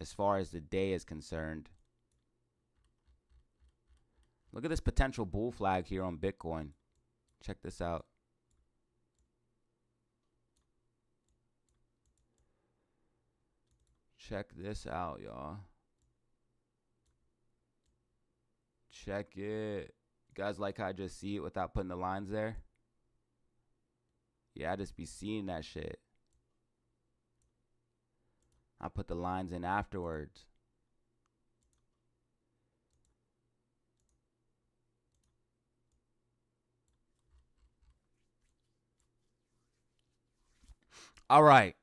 A: as far as the day is concerned, look at this potential bull flag here on Bitcoin. Check this out. Check this out, y'all. Check it. You guys like how I just see it without putting the lines there? Yeah, I just be seeing that shit. I put the lines in afterwards. All right.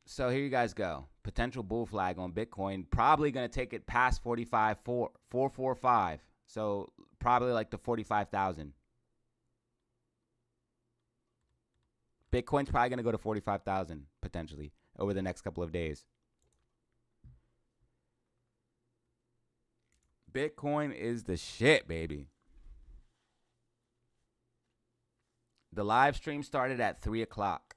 A: So here you guys go. Potential bull flag on Bitcoin. Probably going to take it past 445. So probably like the 45,000. Bitcoin's probably going to go to 45,000 potentially over the next couple of days. Bitcoin is the shit, baby. The live stream started at 3 o'clock.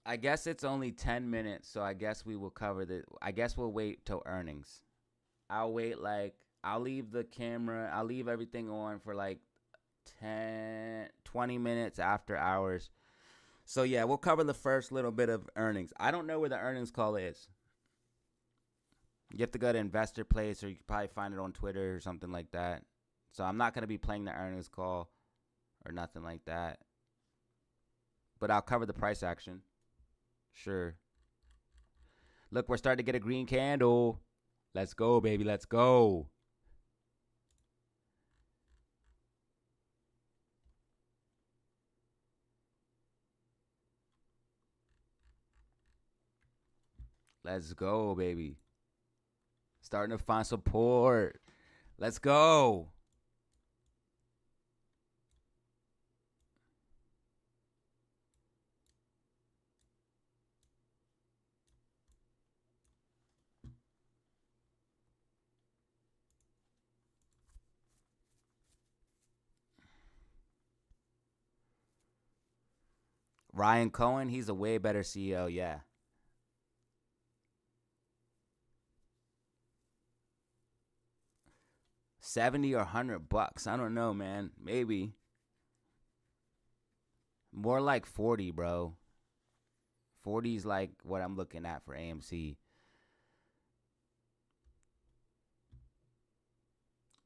A: I guess it's only 10 minutes, so I guess we will cover the. I guess we'll wait till earnings. I'll leave the camera, I'll leave everything on for like 20 minutes after hours. So yeah, we'll cover the first little bit of earnings. I don't know where the earnings call is. You have to go to Investor Place, or you can probably find it on Twitter or something like that. So I'm not going to be playing the earnings call or nothing like that. But I'll cover the price action. Sure. Look, we're starting to get a green candle. Let's go, baby. Let's go. Let's go, baby. Starting to find support. Let's go. Ryan Cohen, he's a way better CEO, yeah. $70 or $100. I don't know, man. Maybe. More like 40, bro. 40 is like what I'm looking at for AMC.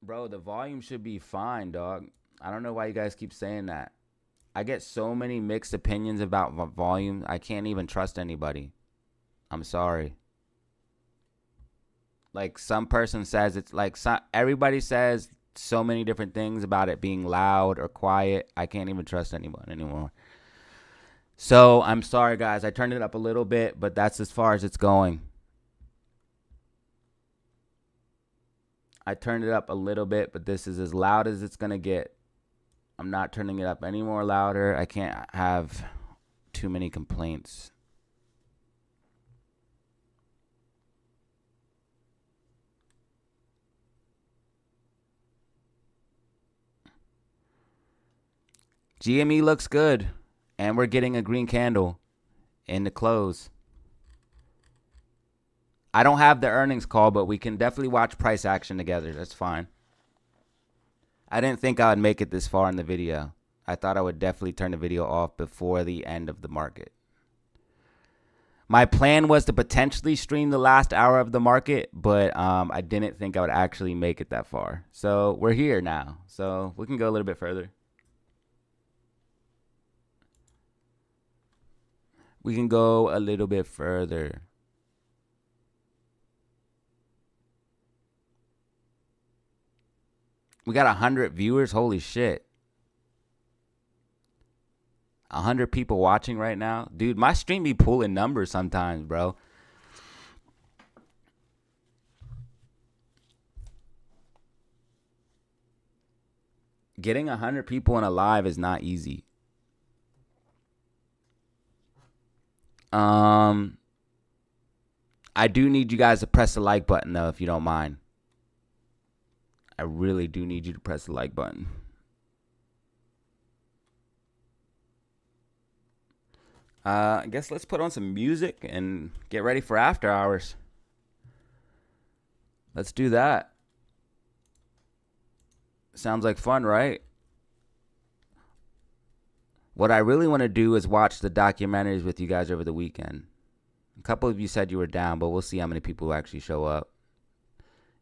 A: Bro, the volume should be fine, dog. I don't know why you guys keep saying that. I get so many mixed opinions about volume. I can't even trust anybody. I'm sorry. Like some person says it's like everybody says so many different things about it being loud or quiet. I can't even trust anyone anymore. So I'm sorry, guys. I turned it up a little bit, but that's as far as it's going. I turned it up a little bit, but this is as loud as it's going to get. I'm not turning it up any more louder. I can't have too many complaints. GME looks good. And we're getting a green candle in the close. I don't have the earnings call, but we can definitely watch price action together. That's fine. I didn't think I would make it this far in the video. I thought I would definitely turn the video off before the end of the market. My plan was to potentially stream the last hour of the market, but I didn't think I would actually make it that far. So we're here now. So we can go a little bit further. We can go a little bit further. We got 100 viewers. Holy shit. 100 people watching right now. Dude, my stream be pulling numbers sometimes, bro. Getting 100 people in a live is not easy. I do need you guys to press the like button, though, if you don't mind. I really do need you to press the like button. I guess let's put on some music and get ready for after hours. Let's do that. Sounds like fun, right? What I really want to do is watch the documentaries with you guys over the weekend. A couple of you said you were down, but we'll see how many people actually show up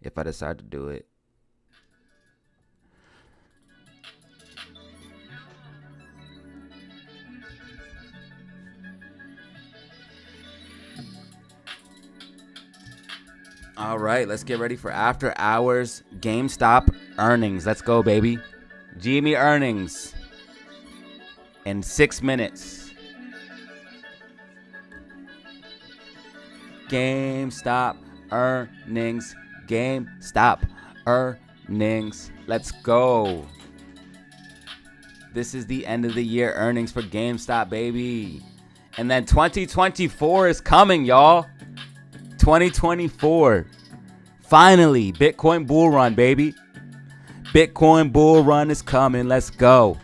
A: if I decide to do it. All right, let's get ready for after hours GameStop earnings. Let's go, baby. GME earnings in 6 minutes. GameStop earnings. GameStop earnings. Let's go. This is the end of the year earnings for GameStop, baby. And then 2024 is coming, y'all. 2024. Finally, Bitcoin bull run, baby. Bitcoin bull run is coming. Let's go.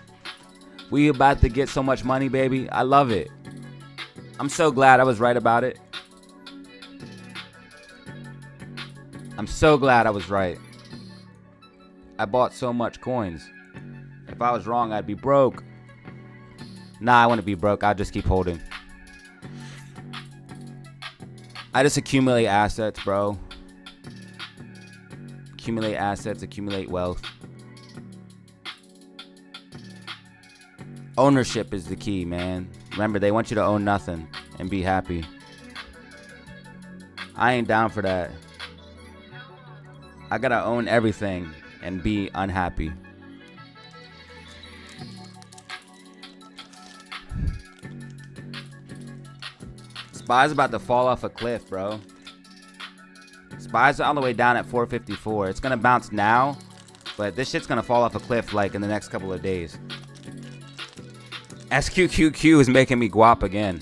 A: We about to get so much money, baby. I love it. I'm so glad I was right about it. I'm so glad I was right. I bought so much coins. If I was wrong, I'd be broke. Nah, I wouldn't be broke. I'll just keep holding. I just accumulate assets, bro. Accumulate assets, accumulate wealth. Ownership is the key, man. Remember, they want you to own nothing and be happy. I ain't down for that. I gotta own everything and be unhappy. SPY's about to fall off a cliff, bro. SPY's all the way down at 454. It's gonna bounce now, but this shit's gonna fall off a cliff like in the next couple of days. SQQQ is making me guap again.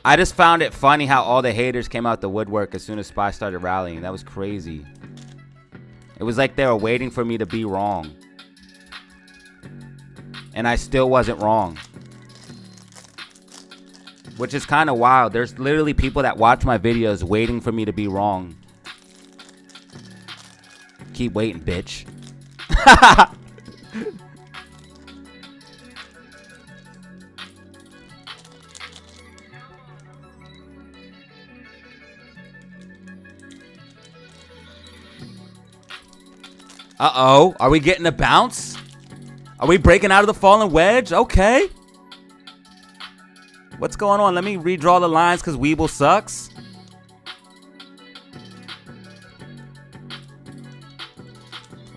A: I just found it funny how all the haters came out the woodwork as soon as SPY started rallying. That was crazy. It was like they were waiting for me to be wrong. And I still wasn't wrong. Which is kind of wild. There's literally people that watch my videos waiting for me to be wrong. Keep waiting, bitch. Uh-oh. Are we getting a bounce? Are we breaking out of the fallen wedge? Okay. What's going on? Let me redraw the lines because Weeble sucks.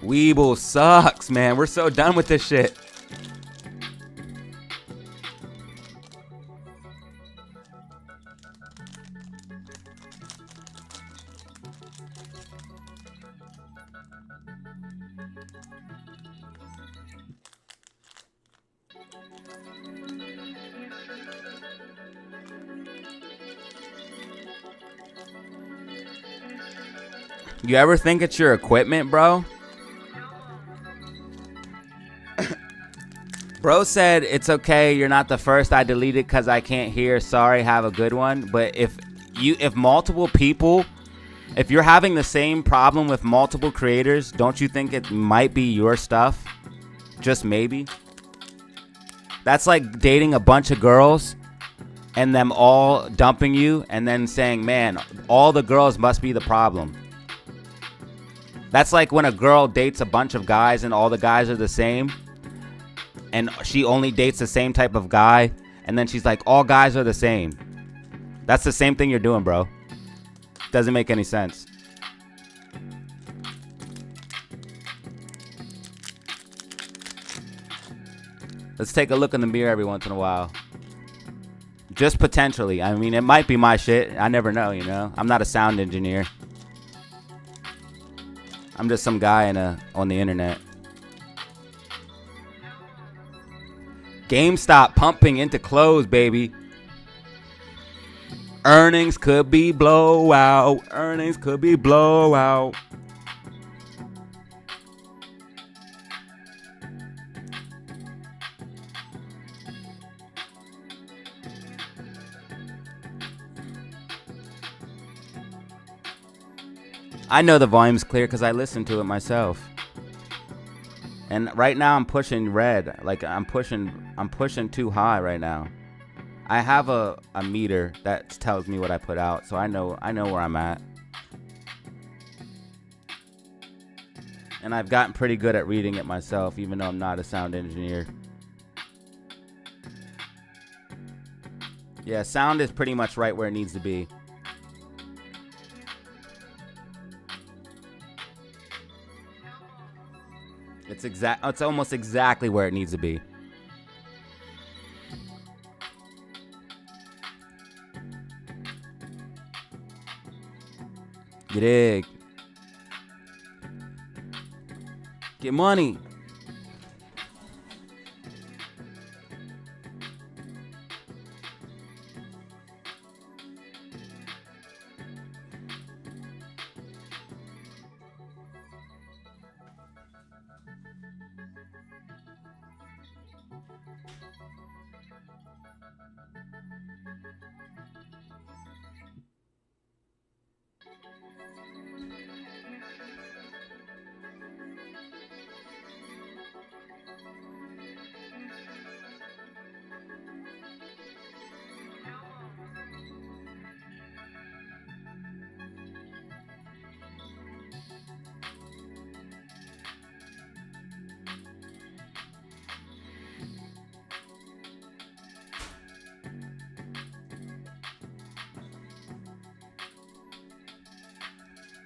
A: Weeble sucks, man. We're so done with this shit. You ever think it's your equipment, bro? Bro said it's okay. You're not the first. I deleted because I can't hear. Sorry. Have a good one. But if multiple people, if you're having the same problem with multiple creators, don't you think it might be your stuff? Just maybe. That's like dating a bunch of girls and them all dumping you and then saying, man, all the girls must be the problem. That's like when a girl dates a bunch of guys and all the guys are the same. And she only dates the same type of guy. And then she's like, all guys are the same. That's the same thing you're doing, bro. Doesn't make any sense. Let's take a look in the mirror every once in a while. Just potentially. I mean, it might be my shit. I never know, you know. I'm not a sound engineer. I'm just some guy on the internet. GameStop pumping into close, baby. Earnings could be blowout. Earnings could be blowout. I know the volume's clear because I listened to it myself. And right now I'm pushing red. Like I'm pushing too high right now. I have a meter that tells me what I put out, so I know where I'm at. And I've gotten pretty good at reading it myself, even though I'm not a sound engineer. Yeah, sound is pretty much right where it needs to be. It's almost exactly where it needs to be. You dig? Get money.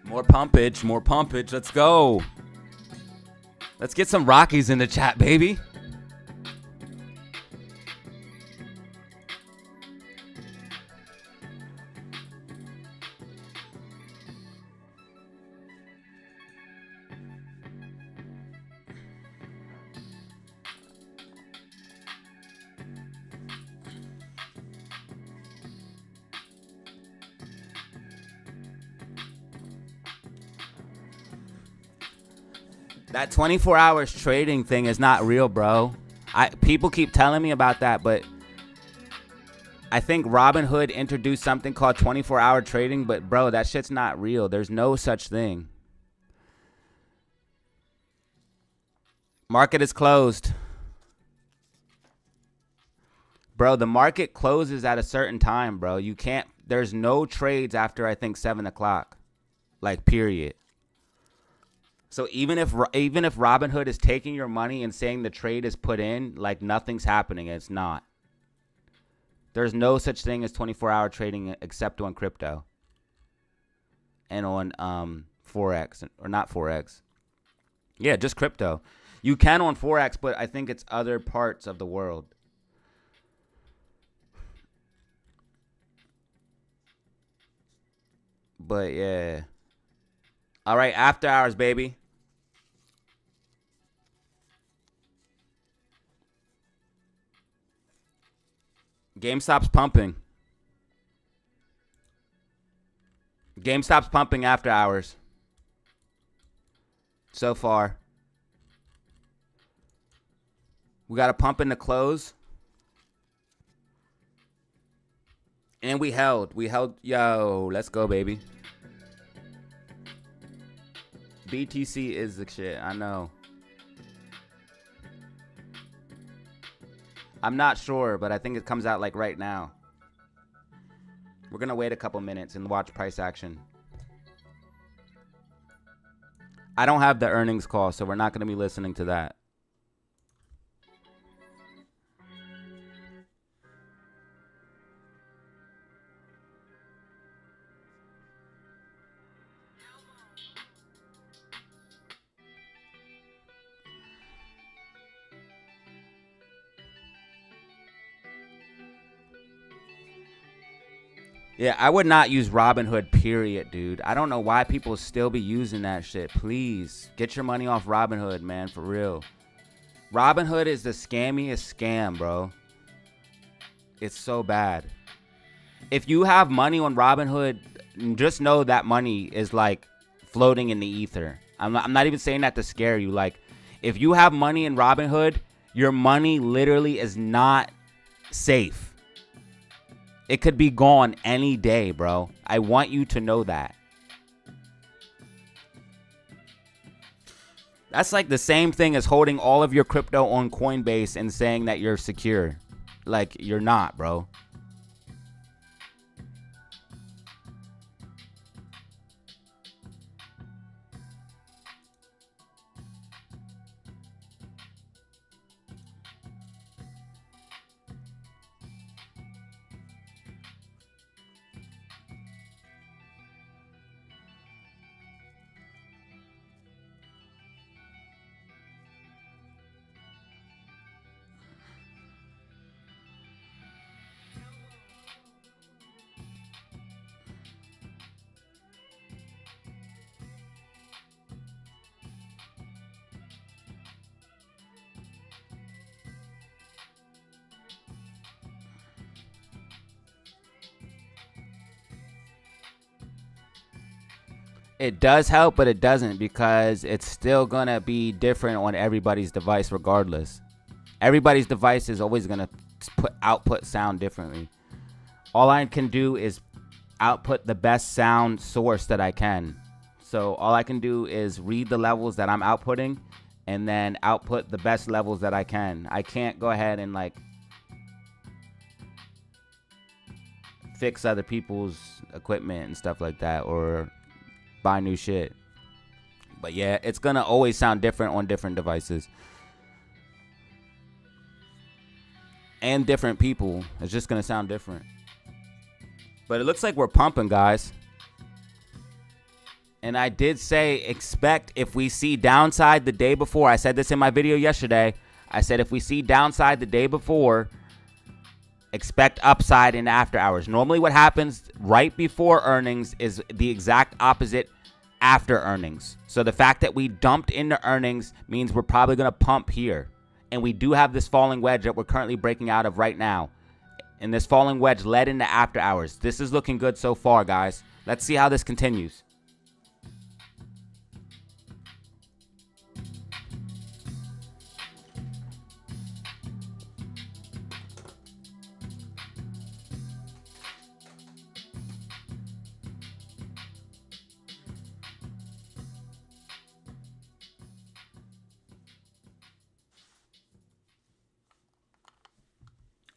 A: More pumpage, more pumpage. Let's go. Let's get some Rockies in the chat, baby. That 24 hours trading thing is not real, bro. People keep telling me about that, but I think Robinhood introduced something called 24-hour trading, but bro, that shit's not real. There's no such thing. Market is closed. Bro, the market closes at a certain time, bro. You can't, there's no trades after I think 7 o'clock. Like, period. So even if Robinhood is taking your money and saying the trade is put in, like nothing's happening. It's not. There's no such thing as 24-hour trading except on crypto and on Forex, or not Forex. Yeah, just crypto. You can on Forex, but I think it's other parts of the world. But yeah. All right, after hours, baby. GameStop's pumping. GameStop's pumping after hours. So far. We got a pump in the close. And we held. Yo, let's go, baby. BTC is the shit. I know. I'm not sure, but I think it comes out like right now. We're going to wait a couple minutes and watch price action. I don't have the earnings call, so we're not going to be listening to that. Yeah, I would not use Robinhood, period, dude. I don't know why people still be using that shit. Please, get your money off Robinhood, man, for real. Robinhood is the scammiest scam, bro. It's so bad. If you have money on Robinhood, just know that money is, like, floating in the ether. I'm not even saying that to scare you. Like, if you have money in Robinhood, your money literally is not safe. It could be gone any day, bro. I want you to know that. That's like the same thing as holding all of your crypto on Coinbase and saying that you're secure. Like, you're not, bro. It does help, but it doesn't, because it's still going to be different on everybody's device regardless. Everybody's device is always going to output sound differently. All I can do is output the best sound source that I can. So all I can do is read the levels that I'm outputting and then output the best levels that I can. I can't go ahead and like fix other people's equipment and stuff like that, or buy new shit. But yeah, it's gonna always sound different on different devices and different people. It's just gonna sound different. But it looks like we're pumping, guys. And I did say expect, if we see downside the day before, I said this in my video yesterday, I said if we see downside the day before, expect upside in after hours. Normally what happens right before earnings is the exact opposite after earnings. So the fact that we dumped into earnings means we're probably going to pump here. And we do have this falling wedge that we're currently breaking out of right now. And this falling wedge led into after hours. This is looking good so far, guys. Let's see how this continues.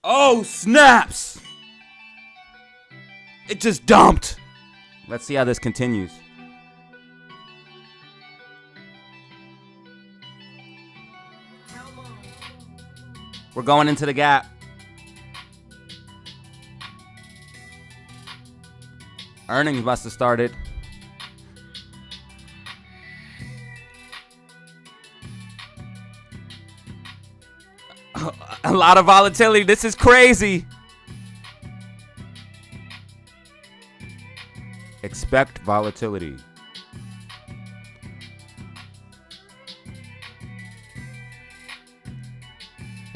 A: Oh, snaps! It just dumped. Let's see how this continues. We're going into the gap. Earnings must have started. A lot of volatility. This is crazy. Expect volatility.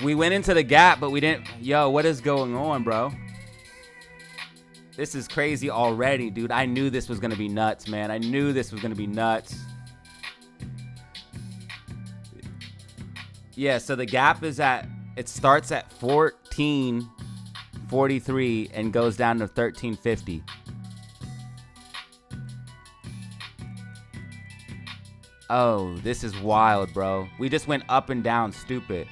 A: We went into the gap, but we didn't. Yo, what is going on, bro? This is crazy already, dude. I knew this was going to be nuts, man. I knew this was going to be nuts. Yeah, so the gap is at, it starts at 14.43 and goes down to 13.50. Oh, this is wild, bro. We just went up and down, stupid.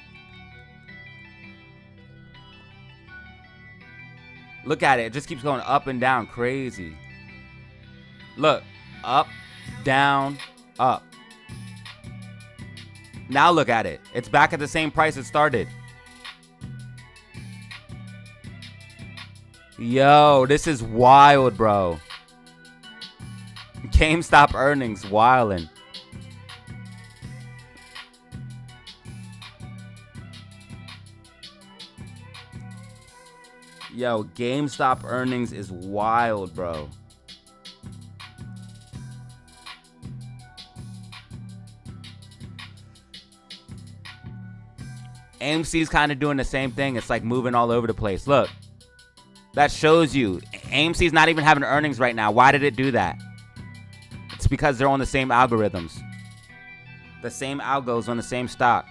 A: Look at it. It just keeps going up and down, crazy. Look, up, down, up. Now look at it. It's back at the same price it started. Yo, this is wild, bro. GameStop earnings wildin'. Yo, GameStop earnings is wild, bro. AMC's kind of doing the same thing. It's like moving all over the place. Look, that shows you AMC's not even having earnings right now. Why did it do that? It's because they're on the same algorithms. The same algos on the same stock.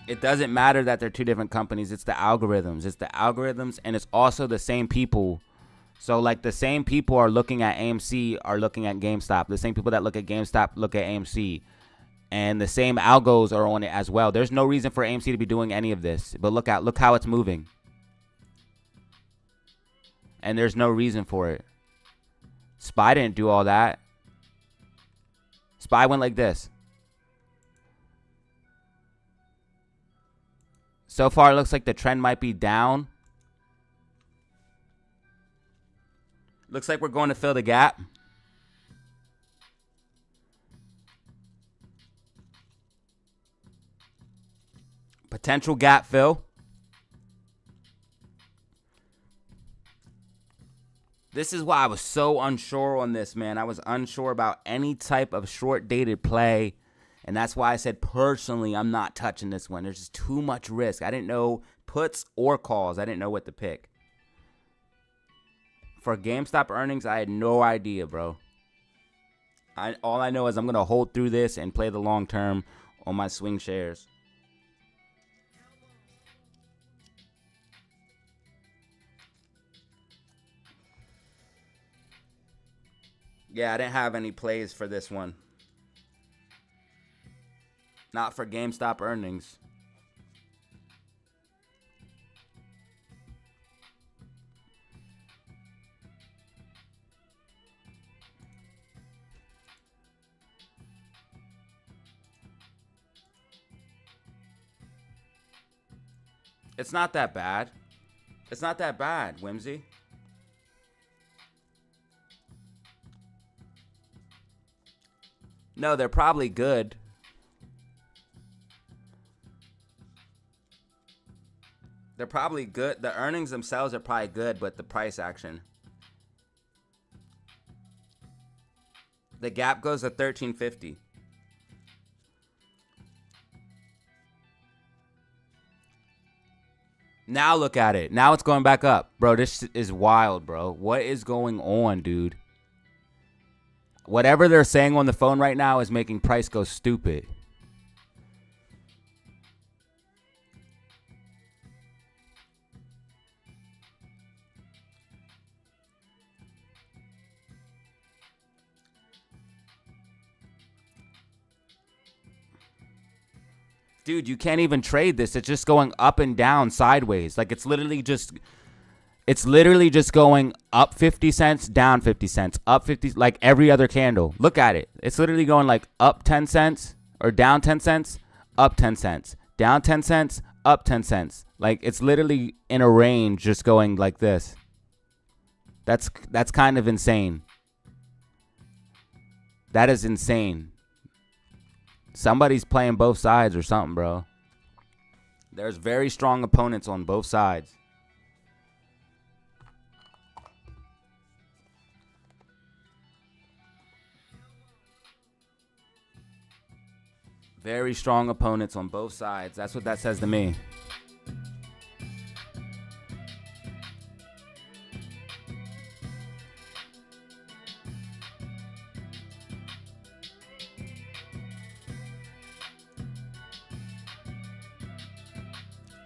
A: It doesn't matter that they're two different companies. It's the algorithms. It's the algorithms, and it's also the same people. So, like, the same people are looking at AMC are looking at GameStop. The same people that look at GameStop look at AMC. And the same algos are on it as well. There's no reason for AMC to be doing any of this. But look how it's moving. And there's no reason for it. SPY didn't do all that. SPY went like this. So far, it looks like the trend might be down. Looks like we're going to fill the gap. Potential gap fill. This is why I was so unsure on this, man. I was unsure about any type of short-dated play. And that's why I said, personally, I'm not touching this one. There's just too much risk. I didn't know puts or calls. I didn't know what to pick. For GameStop earnings, I had no idea, bro. All I know is I'm going to hold through this and play the long term on my swing shares. Yeah, I didn't have any plays for this one. Not for GameStop earnings. It's not that bad. It's not that bad, Whimsy. No, they're probably good. They're probably good. The earnings themselves are probably good, but the price action. The gap goes to 13.50. Now look at it. Now it's going back up. Bro, this is wild, bro. What is going on, dude? Whatever they're saying on the phone right now is making price go stupid. Dude, you can't even trade this. It's just going up and down sideways. Like, it's literally just going up 50 cents, down 50 cents, up 50, like every other candle. Look at it. It's literally going like up 10 cents or down 10 cents, up 10 cents, down 10 cents, up 10 cents. Like, it's literally in a range just going like this. That's kind of insane. That is insane. Somebody's playing both sides or something, bro. There's very strong opponents on both sides. Very strong opponents on both sides. That's what that says to me.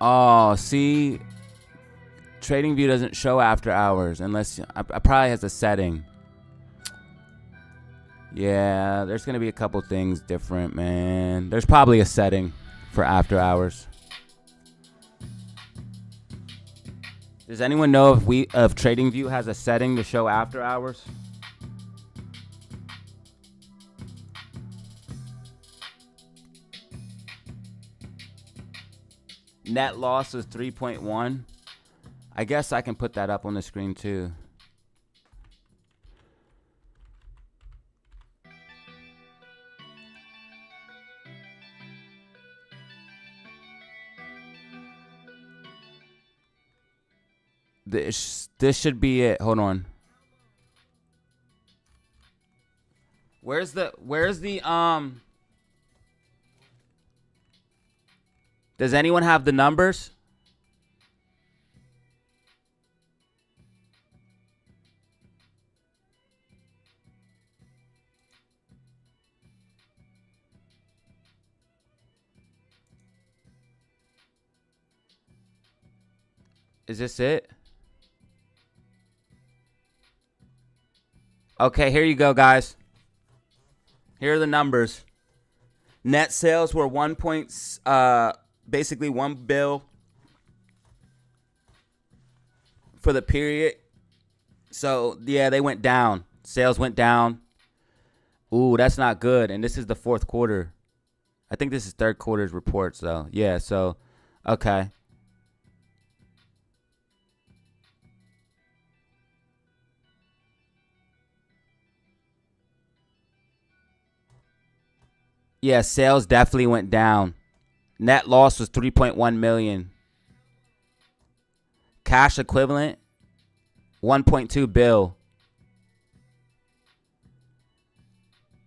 A: Oh, see, TradingView doesn't show after hours unless I probably has a setting. Yeah, there's gonna be a couple things different, man. There's probably a setting for after hours. Does anyone know if TradingView has a setting to show after hours? Net loss was 3.1. I guess I can put that up on the screen too. This should be it. Hold on. Where's the Does anyone have the numbers? Is this it? Okay, here you go, guys. Here are the numbers. Net sales were basically $1 billion for the period. So yeah, they went down. Sales went down. Ooh, that's not good. And this is the fourth quarter. I think this is third quarter's reports though. Yeah, so okay. Yeah, sales definitely went down. Net loss was 3.1 million. Cash equivalent 1.2 bill.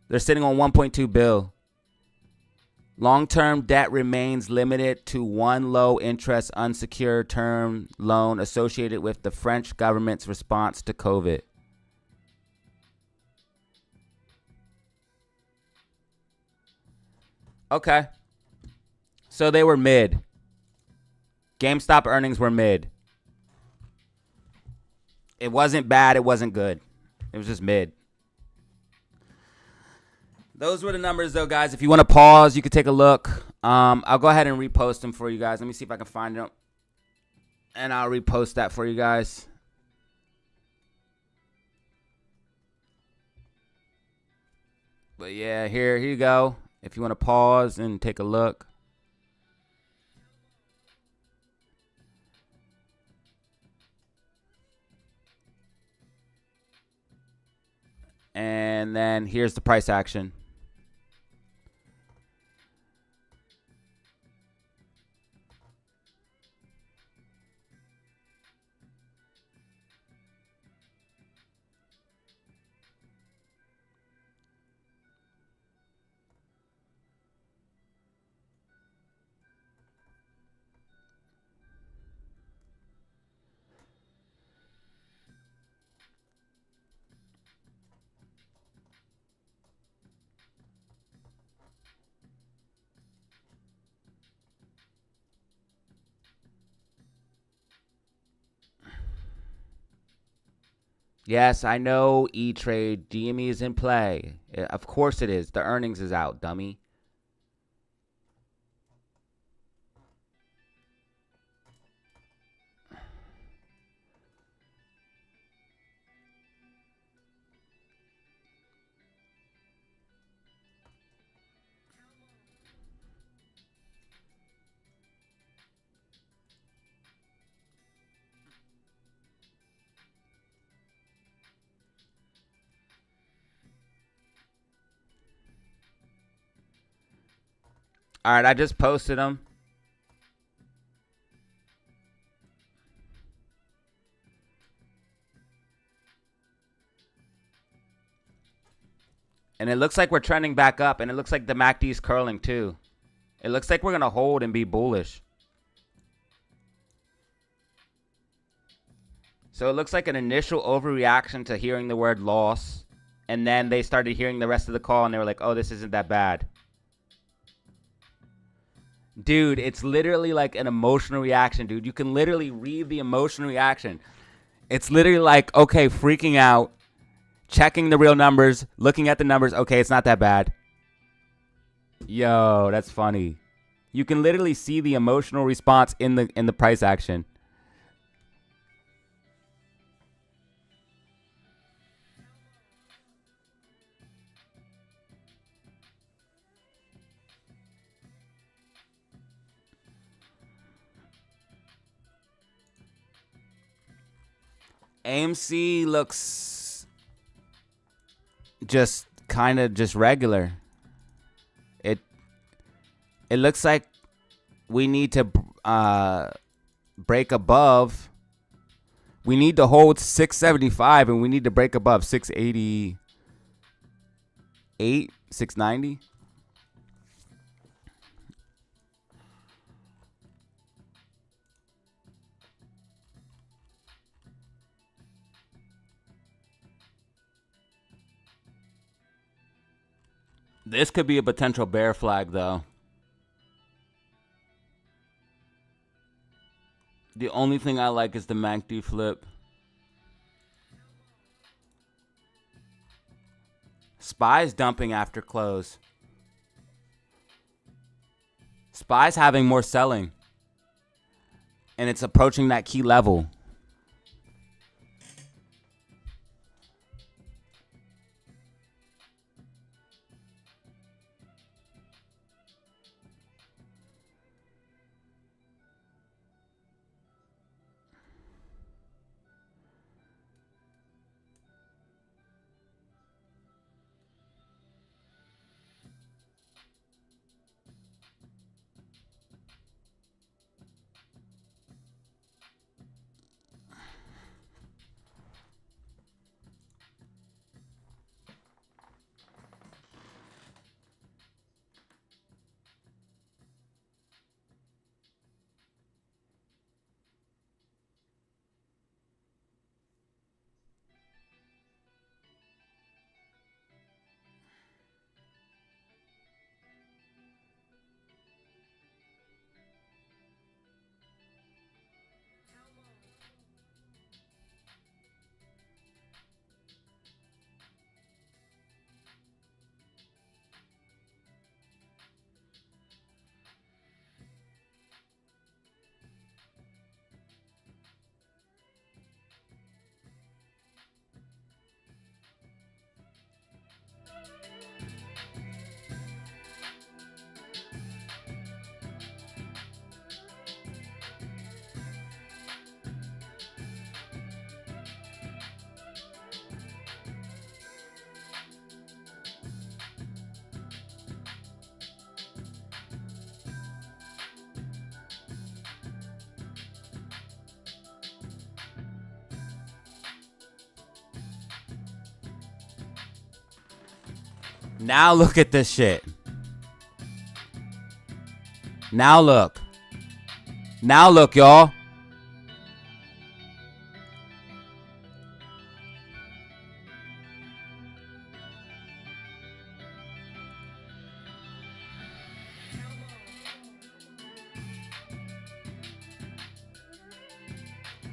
A: They're sitting on 1.2 bill. Long-term debt remains limited to one low-interest unsecured term loan associated with the French government's response to COVID. Okay. So they were mid. GameStop earnings were mid. It wasn't bad. It wasn't good. It was just mid. Those were the numbers, though, guys. If you want to pause, you could take a look. I'll go ahead and repost them for you guys. Let me see if I can find them. And I'll repost that for you guys. But, yeah, here you go. If you want to pause and take a look. And then here's the price action. Yes, I know E-Trade. GME is in play. Of course it is. The earnings is out, dummy. All right, I just posted them. And it looks like we're trending back up, and it looks like the MACD is curling too. It looks like we're going to hold and be bullish. So it looks like an initial overreaction to hearing the word loss, and then they started hearing the rest of the call, and they were like, oh, this isn't that bad. Dude, it's literally like an emotional reaction, dude. You can literally read the emotional reaction. It's literally like, okay, freaking out, checking the real numbers, looking at the numbers. Okay, it's not that bad. Yo, that's funny. You can literally see the emotional response in the price action. AMC looks just kind of just regular. It looks like we need to break above. We need to hold 675 and we need to break above 688, 690. This could be a potential bear flag, though. The only thing I like is the MACD flip. SPY's dumping after close. SPY's having more selling. And it's approaching that key level. Now look at this shit. Now look. Now look, y'all.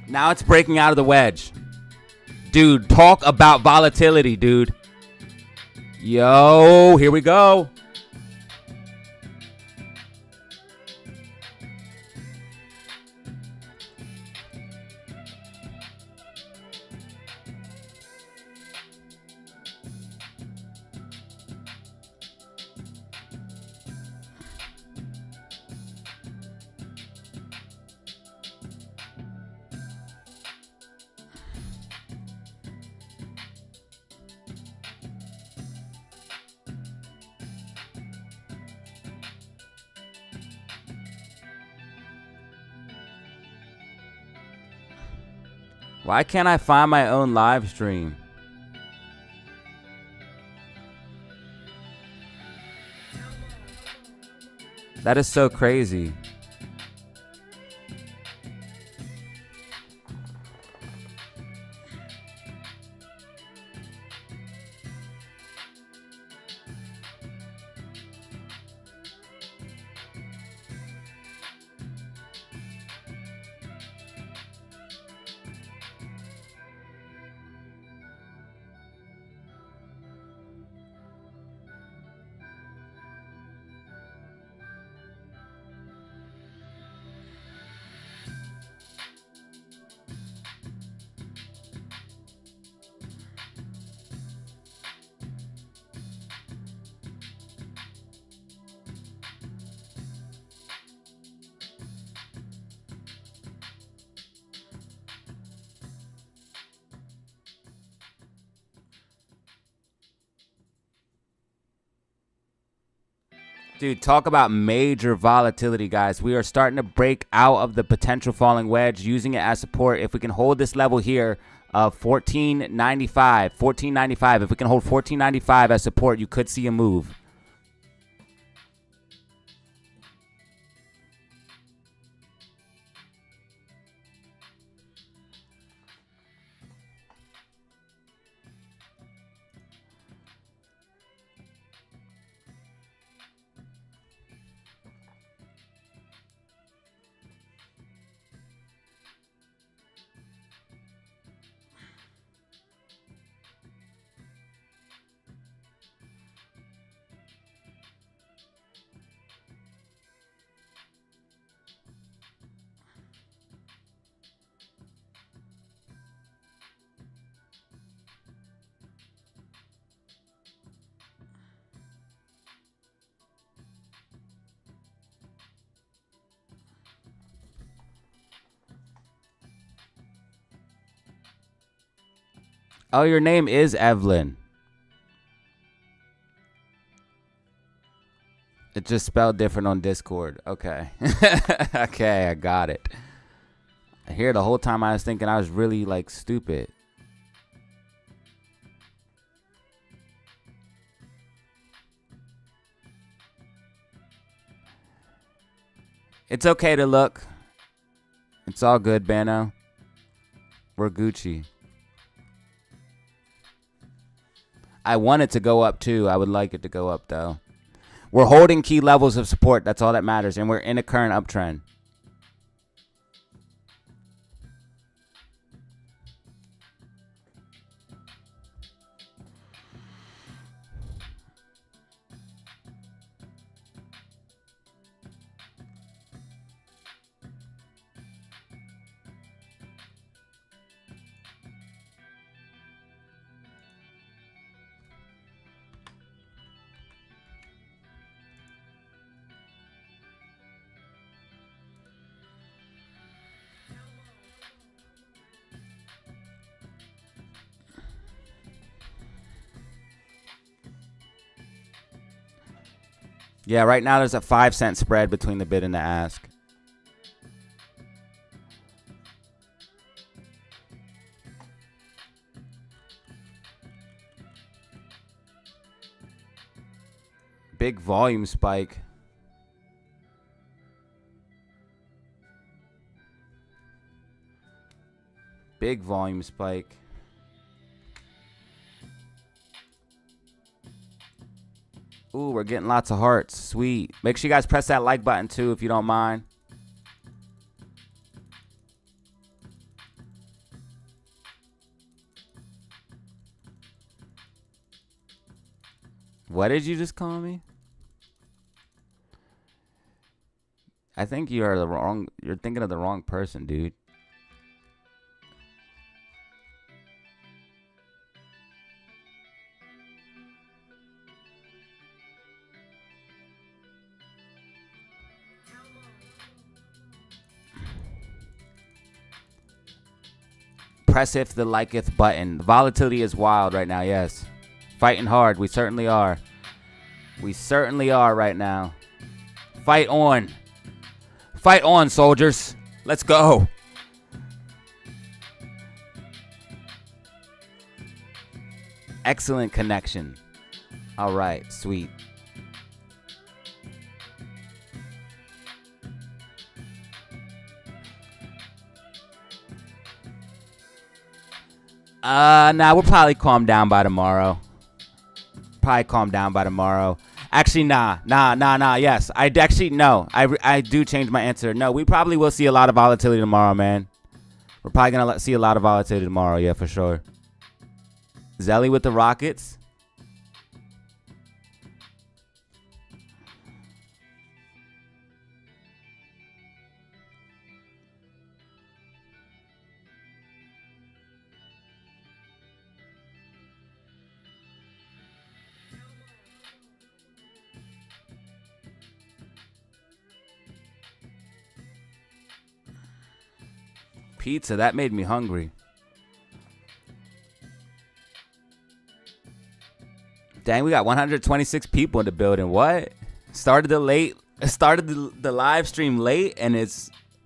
A: Now it's breaking out of the wedge. Dude, talk about volatility, dude. Yo, here we go. Why can't I find my own live stream? That is so crazy. Dude, talk about major volatility, guys. We are starting to break out of the potential falling wedge, using it as support. If we can hold this level here of 14.95, if we can hold 14.95 as support, you could see a move. Oh, your name is Evelyn. It's just spelled different on Discord. Okay. Okay, I got it. Here, the whole time I was thinking I was really, like, stupid. It's okay to look. It's all good, Bano. We're Gucci. I want it to go up, too. I would like it to go up, though. We're holding key levels of support. That's all that matters. And we're in a current uptrend. Yeah, right now there's a 5-cent spread between the bid and the ask. Big volume spike. Big volume spike. Ooh, we're getting lots of hearts. Sweet. Make sure you guys press that like button too if you don't mind. What did you just call me? I think you're thinking of the wrong person, dude. Press if the liketh button. The volatility is wild right now, yes. Fighting hard. We certainly are. We certainly are right now. Fight on. Fight on, soldiers. Let's go. Excellent connection. All right, sweet. Nah, we'll probably calm down by tomorrow. Actually, nah. Yes, I do change my answer. No, we probably will see a lot of volatility tomorrow, man. We're probably gonna see a lot of volatility tomorrow. Yeah, for sure. Zelly with the Rockets. Pizza, that made me hungry. Dang, we got 126 people in the building. What? Started the live stream late, and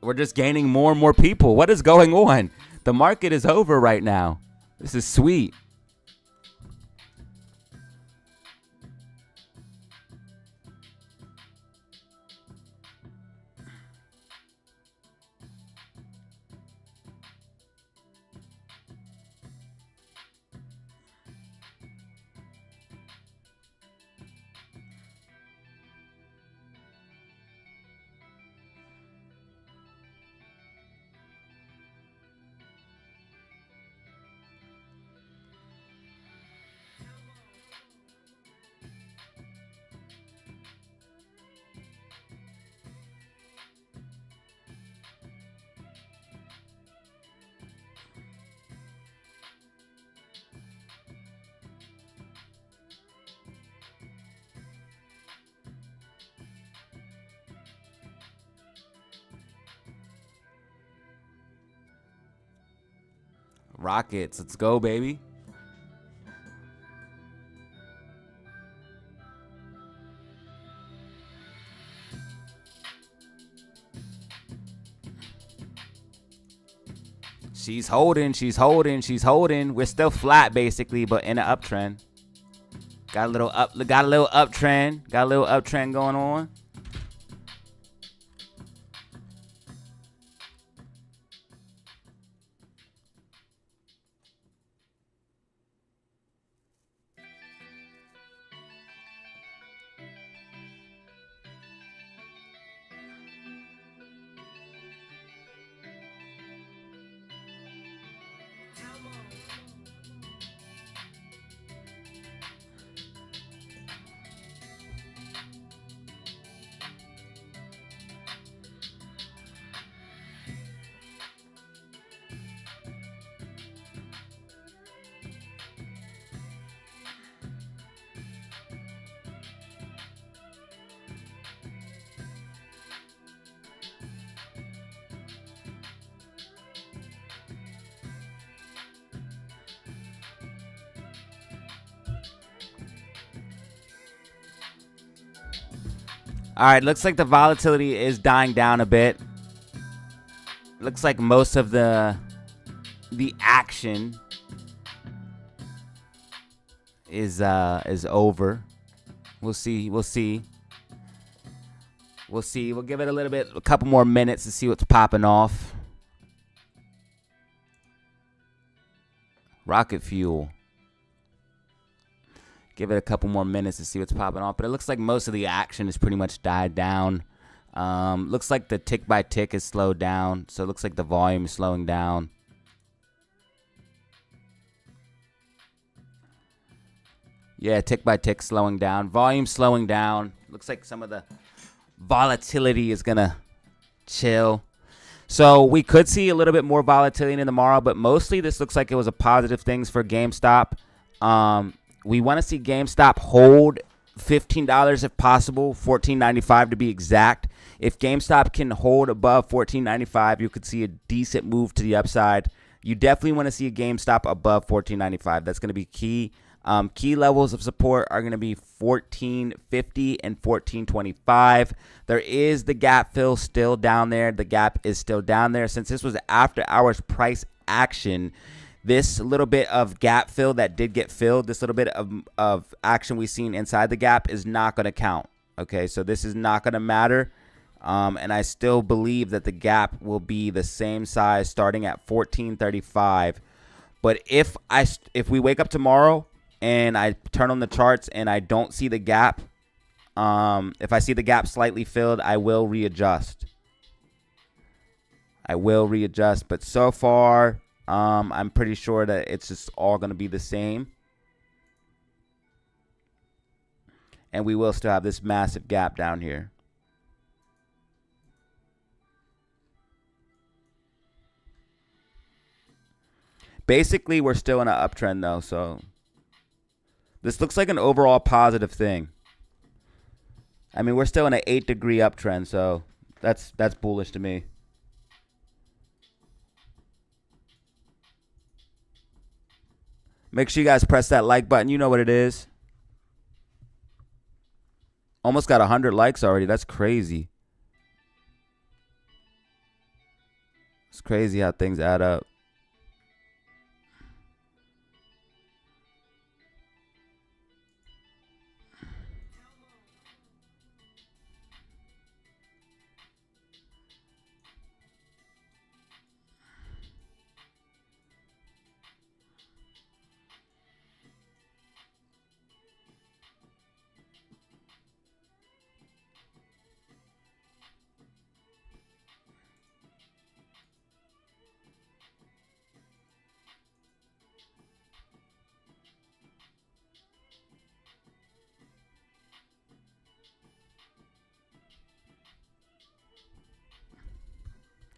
A: we're just gaining more and more people. What is going on? The market is over right now. This is sweet. Rockets, let's go, baby. She's holding. We're still flat basically, but in an uptrend. Got a little uptrend going on. All right, looks like the volatility is dying down a bit. Looks like most of the action is over. We'll see. We'll give it a couple more minutes to see what's popping off. Rocket fuel. Give it a couple more minutes to see what's popping off. But it looks like most of the action has pretty much died down. Looks like the tick by tick is slowed down. So it looks like the volume is slowing down. Yeah, tick by tick slowing down. Volume slowing down. Looks like some of the volatility is going to chill. So we could see a little bit more volatility in tomorrow. But mostly this looks like it was a positive things for GameStop. We want to see GameStop hold $15 if possible, $14.95 to be exact. If GameStop can hold above $14.95, you could see a decent move to the upside. You definitely want to see a GameStop above $14.95. That's going to be key. Key levels of support are going to be $14.50 and $14.25. There is the gap fill still down there. The gap is still down there. Since this was after hours price action, this little bit of gap fill that did get filled, this little bit of action we've seen inside the gap is not going to count. Okay, so this is not going to matter. And I still believe that the gap will be the same size starting at $14.35. But if we wake up tomorrow and I turn on the charts and I don't see the gap, if I see the gap slightly filled, I will readjust. But so far, I'm pretty sure that it's just all going to be the same. And we will still have this massive gap down here. Basically, we're still in an uptrend, though. So this looks like an overall positive thing. I mean, we're still in an 8-degree uptrend, so that's bullish to me. Make sure you guys press that like button. You know what it is. Almost got 100 likes already. That's crazy. It's crazy how things add up.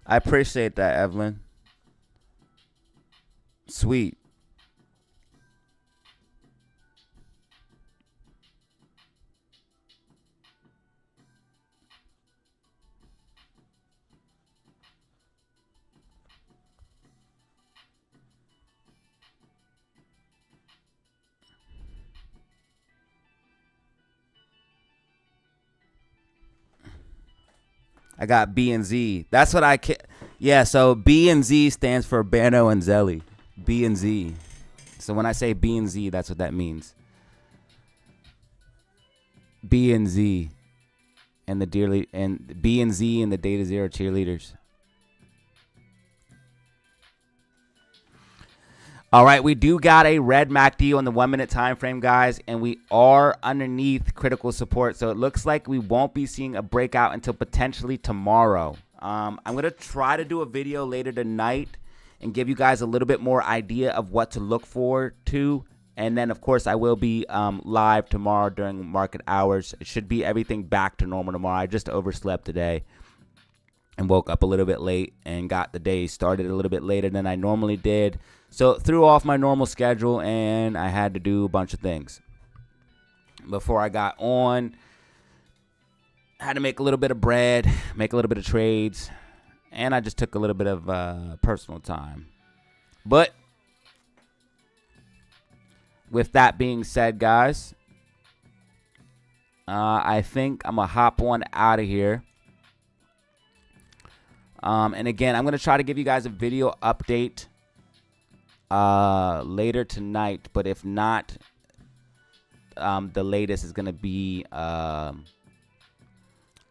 A: I appreciate that, Evelyn. Sweet. I got B and Z. That's what I can. Yeah, so B and Z stands for Bano and Zelly. B and Z. So when I say B and Z, that's what that means. B and Z and the dearly and B and Z and the DataZero cheerleaders. All right, we do got a red MACD on the 1 minute time frame, guys, and we are underneath critical support. So it looks like we won't be seeing a breakout until potentially tomorrow. I'm going to try to do a video later tonight and give you guys a little bit more idea of what to look forward to. And then, of course, I will be live tomorrow during market hours. It should be everything back to normal tomorrow. I just overslept today and woke up a little bit late and got the day started a little bit later than I normally did. So threw off my normal schedule and I had to do a bunch of things. Before I got on, I had to make a little bit of bread, make a little bit of trades, and I just took a little bit of personal time. But with that being said, guys, I think I'm going to hop on out of here. And again, I'm going to try to give you guys a video update later tonight, but if not, the latest is going to be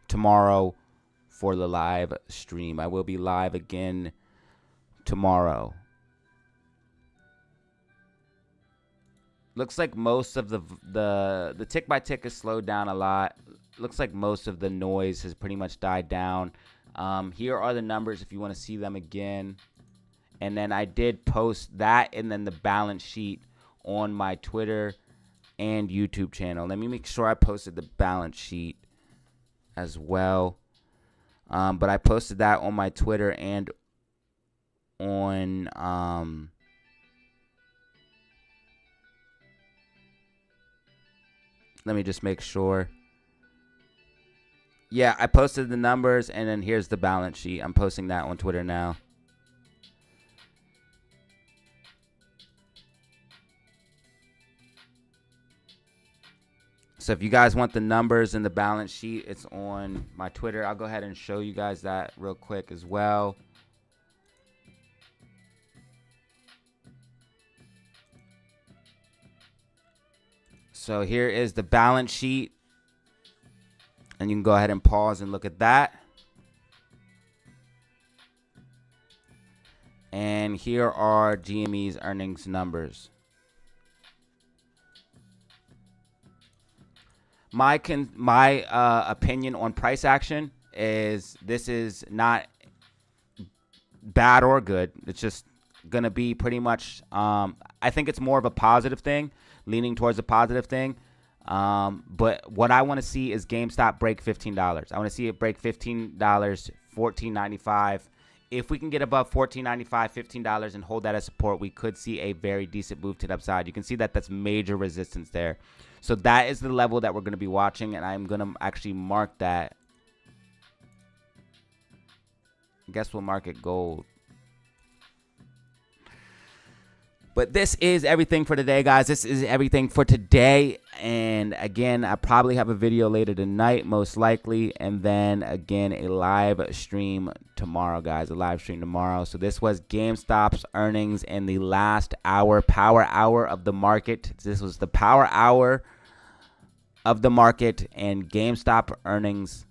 A: tomorrow for the live stream. I will be live again tomorrow. Looks like most of the tick by tick has slowed down a lot. Looks like most of the noise has pretty much died down. Here are the numbers if you want to see them again. And then I did post that and then the balance sheet on my Twitter and YouTube channel. Let me make sure I posted the balance sheet as well. But I posted that on my Twitter and on let me just make sure. Yeah, I posted the numbers and then here's the balance sheet. I'm posting that on Twitter now. So if you guys want the numbers and the balance sheet, it's on my Twitter. I'll go ahead and show you guys that real quick as well. So here is the balance sheet. And you can go ahead and pause and look at that. And here are GME's earnings numbers. My opinion on price action is this is not bad or good. It's just going to be pretty much, I think it's more of a positive thing, leaning towards a positive thing. But what I want to see is GameStop break $15. I want to see it break $15, $14.95. If we can get above $14.95, $15 and hold that as support, we could see a very decent move to the upside. You can see that that's major resistance there. So that is the level that we're going to be watching, and I'm going to actually mark that. I guess we'll mark it gold. But this is everything for today, guys. This is everything for today. And again, I probably have a video later tonight, most likely. And then again, a live stream tomorrow, guys. A live stream tomorrow. So this was GameStop's earnings in the last hour, power hour of the market. This was the power hour of the market and GameStop earnings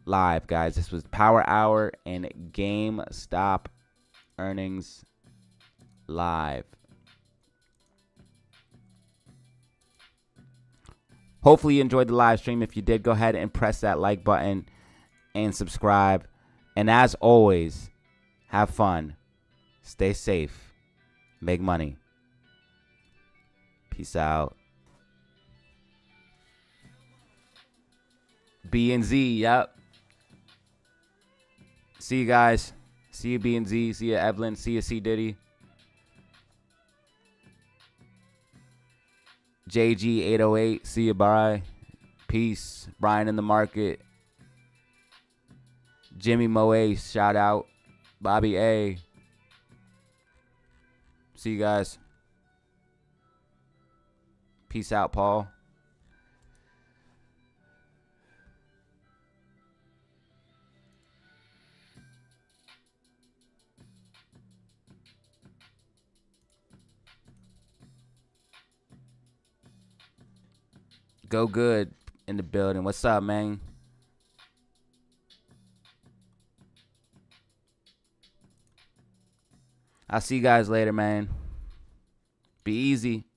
A: live, guys. This was power hour and GameStop earnings live. Hopefully you enjoyed the live stream. If you did, go ahead and press that like button and subscribe. And as always, have fun, stay safe, make money. Peace out. B and Z, yep. See you guys. See you, B and Z. See you, Evelyn. See you, C Diddy. JG808, see you, bye. Peace. Brian in the market. Jimmy Moe, shout out. Bobby A. See you guys. Peace out, Paul. Go good in the building. What's up, man? I'll see you guys later, man. Be easy.